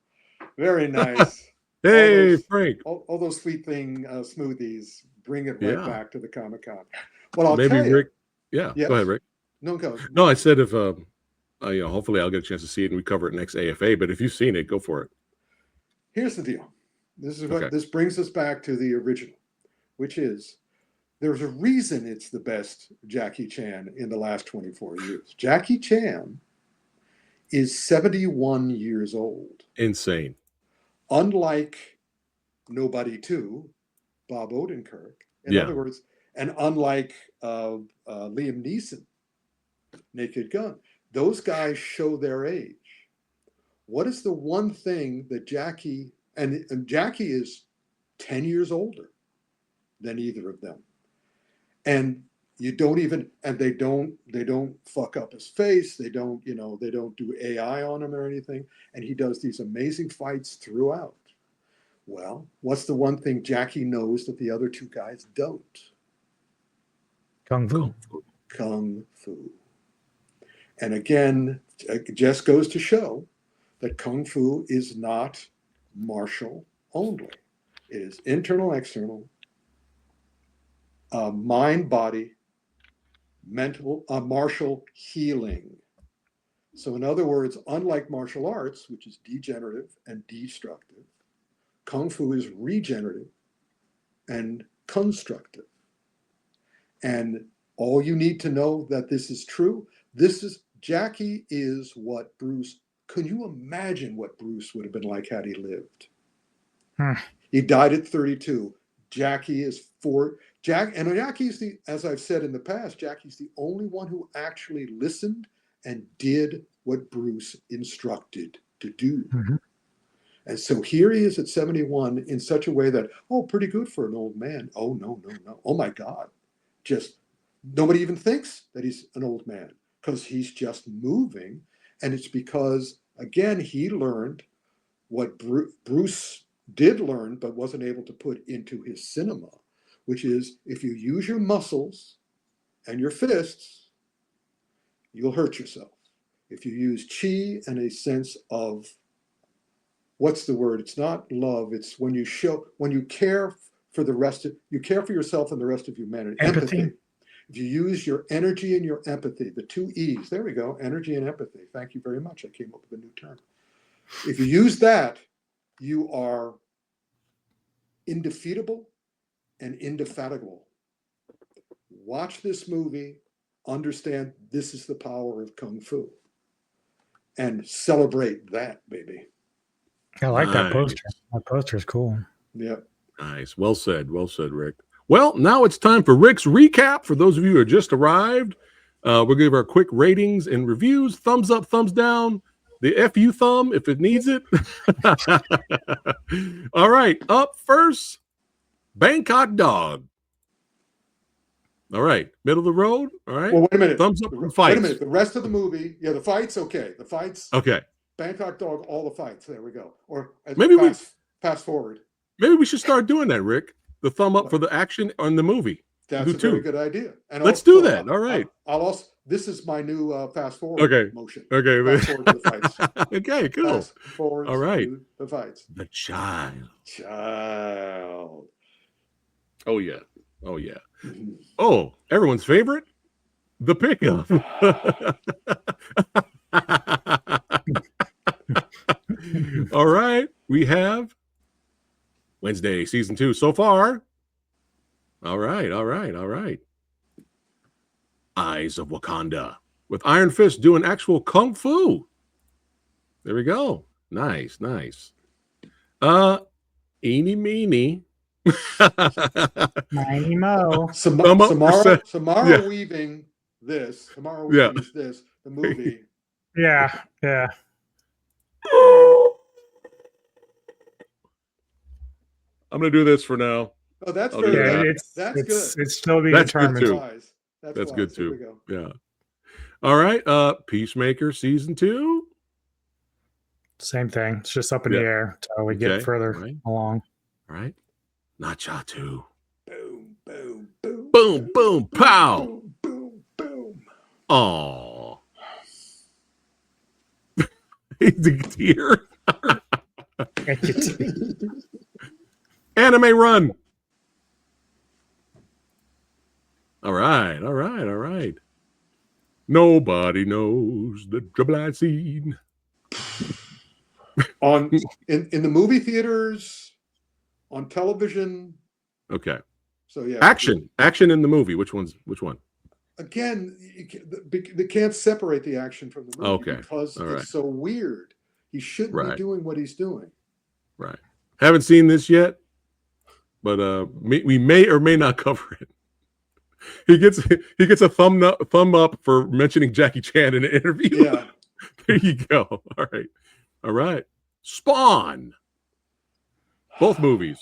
Very nice. Hey, Frank. All those Sweet Thing smoothies bring it right back to the Comic-Con. Well, I'll maybe tell you. Rick. Yeah, yes. Go ahead, Rick. No, go. No, I said if hopefully I'll get a chance to see it and we cover it next AFA. But if you've seen it, go for it. Here's the deal. This is what this brings us back to the original, which is there's a reason it's the best Jackie Chan in the last 24 years. Jackie Chan is 71 years old. Insane. Unlike Nobody 2, Bob Odenkirk. In other words, and unlike Liam Neeson, Naked Gun, those guys show their age. What is the one thing that Jackie, and Jackie is 10 years older than either of them. And they don't fuck up his face. They don't do AI on him or anything. And he does these amazing fights throughout. Well, what's the one thing Jackie knows that the other two guys don't? Kung Fu. Kung Fu. And again, it just goes to show that Kung Fu is not martial only. It is internal, external, mind, body, mental, martial healing. So in other words, unlike martial arts, which is degenerative and destructive, Kung Fu is regenerative and constructive. And all you need to know that this is true. Jackie is what Bruce, can you imagine what Bruce would have been like had he lived? He died at 32. Jackie's as I've said in the past, Jackie's the only one who actually listened and did what Bruce instructed to do. Mm-hmm. And so here he is at 71 in such a way that, pretty good for an old man. Oh, no. Oh, my God. Just nobody even thinks that he's an old man because he's just moving. And it's because, again, he learned what Bruce did learn but wasn't able to put into his cinema, which is if you use your muscles and your fists, you'll hurt yourself. If you use chi and a sense of, what's the word? It's not love. It's when you care for you care for yourself and the rest of humanity. Empathy. If you use your energy and your empathy, the two E's, there we go, energy and empathy. Thank you very much. I came up with a new term. If you use that, you are indefeatable and indefatigable. Watch this movie, understand this is the power of Kung Fu. and celebrate that, baby. I like that poster. That poster is cool. Yeah. Nice. Well said, Rick. Well, now it's time for Rick's recap. For those of you who have just arrived, we'll give our quick ratings and reviews. Thumbs up, thumbs down. The FU thumb if it needs it. All right. Up first, Bangkok Dog. All right. Middle of the road. All right. Well, wait a minute. Thumbs up for fights. Wait a minute. The rest of the movie, the fights, okay. The fights. Okay. Bangkok Dog, all the fights. There we go. Or maybe fast forward. Maybe we should start doing that, Rick. The thumb up for the action on the movie. That's a very good idea. And let's do that. All right. I'll also. This is my new fast forward motion. Okay. Fast forward to the fights. Okay. Cool. Fast forward. All right. To the fights. The child. Oh yeah. Oh, everyone's favorite, the pickup. All right. We have Wednesday, season 2 so far. All right. Eyes of Wakanda with Iron Fist doing actual kung fu. There we go. Nice. Eenie Meanie. Mighty Mo. Samara weaving this. Samara weaving is this. The movie. Yeah. I'm gonna do this for now. Oh, that's good. That's good. It's still being determined. That's good too. Yeah. All right. Peacemaker season 2. Same thing. It's just up in the air until we get further along. All right. Nacha 2. Boom, pow. Boom. Aw. He's a tear. Anime Run. All right. Nobody knows the trouble I've seen. In the movie theaters, on television. Okay. So yeah. Action in the movie. Which one? Again, they can't separate the action from the movie because it's so weird. He shouldn't be doing what he's doing. Right. Haven't seen this yet, but we may or may not cover it. He gets a thumb up for mentioning Jackie Chan in an interview. Yeah. There you go. All right. Spawn. Both movies.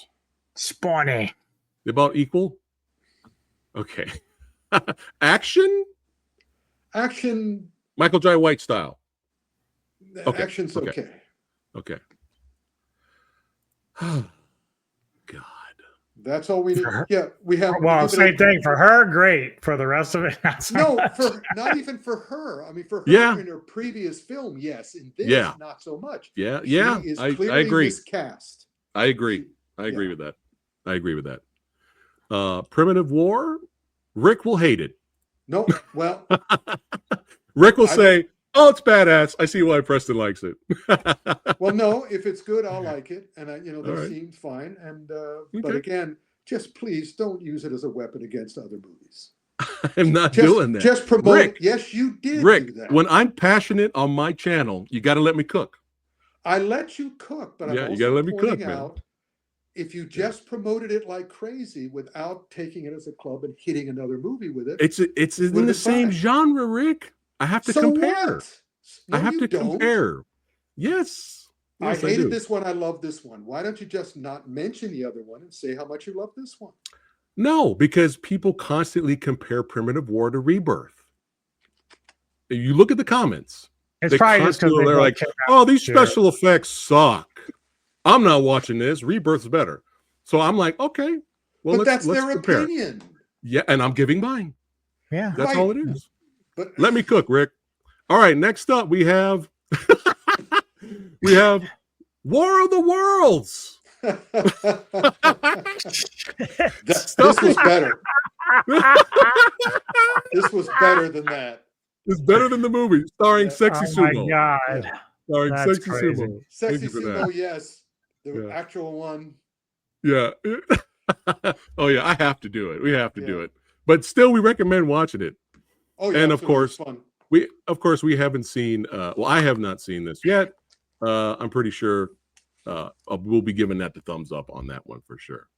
Spawny. They about equal? Okay. Action? Michael Jai White style. Okay. Action's okay. Okay. God. That's all we need. Yeah, we have. Well, same thing for her. Great for the rest of it. Not even for her. I mean, for her in her previous film, yes. In this, not so much. Yeah. She is I agree. Miscast. I agree. I agree with that. Primitive War. Rick will hate it. No, well, Rick will say, "Oh, it's badass. I see why Preston likes it." Well, no, if it's good, I'll like it, and that seems fine. And but again, just please don't use it as a weapon against other movies. I'm not doing that. Just promote. Rick, yes, you did. Rick, do that. When I'm passionate on my channel, you got to let me cook. I let you cook, but I'm also you got to let me cook, out, if you just promoted it like crazy without taking it as a club and hitting another movie with it, it's in the same genre, Rick. I have to compare. No, I have to compare. Yes. I hated this one. I love this one. Why don't you just not mention the other one and say how much you love this one? No, because people constantly compare Primitive War to Rebirth. You look at the comments. It's probably just because they're like, "Oh, these special effects suck. I'm not watching this. Rebirth's better." So I'm like, okay, well, but that's their compare. opinion. Yeah, and I'm giving mine. Yeah, that's all it is. But let me cook, Rick. All right, next up we have War of the Worlds. This was better. This was better than that. It's better than the movie, starring Sexy Sumo. Oh my God. Starring That's Sexy crazy. Sumo. Sexy Sumo, yes. The actual one. Yeah. Oh, yeah, I have to do it. We have to do it. But still, we recommend watching it. Oh, yeah. And, of course, of course, we haven't seen. Well, I have not seen this yet. I'm pretty sure we'll be giving that the thumbs up on that one for sure.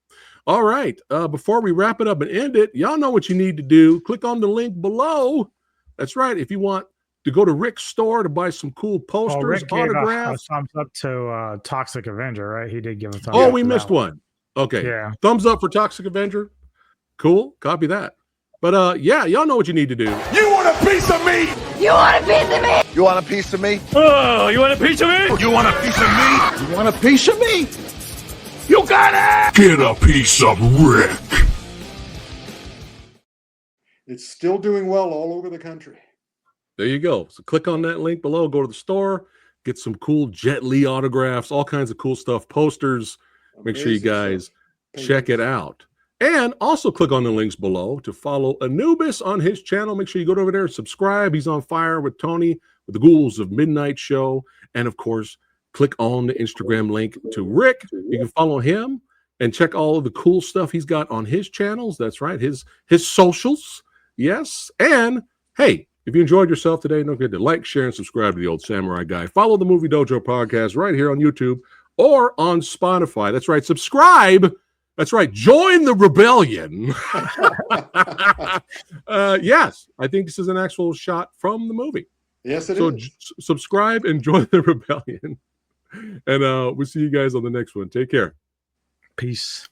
All right. Before we wrap it up and end it, y'all know what you need to do. Click on the link below. That's right. If you want to go to Ric's store to buy some cool posters, Rick gave autographs. a thumbs up to Toxic Avenger, right? He did give a thumbs up. Oh, we missed one. Okay. Yeah. Thumbs up for Toxic Avenger. Cool. Copy that. But yeah, y'all know what you need to do. You want a piece of me? You want a piece of me? You want a piece of me? Oh, you want a piece of me? You want a piece of me? You want a piece of me? You got it! Get a piece of Rick. It's still doing well all over the country. There you go. So click on that link below, go to the store, get some cool Jet Li autographs, all kinds of cool stuff, posters. Make sure you guys check it out. And also click on the links below to follow Anubis on his channel. Make sure you go over there and subscribe. He's on fire with Tony with the Ghouls of Midnight show. And of course, click on the Instagram link to Rick. You can follow him and check all of the cool stuff he's got on his channels. That's right, his socials. Yes. And hey, if you enjoyed yourself today, don't forget to like, share, and subscribe to the Old Samurai Guy. Follow the Movie Dojo podcast right here on YouTube or on Spotify. That's right, subscribe. That's right, join the rebellion. Yes, I think this is an actual shot from the movie. Yes, it is. Subscribe and join the rebellion. And we'll see you guys on the next one. Take care. Peace.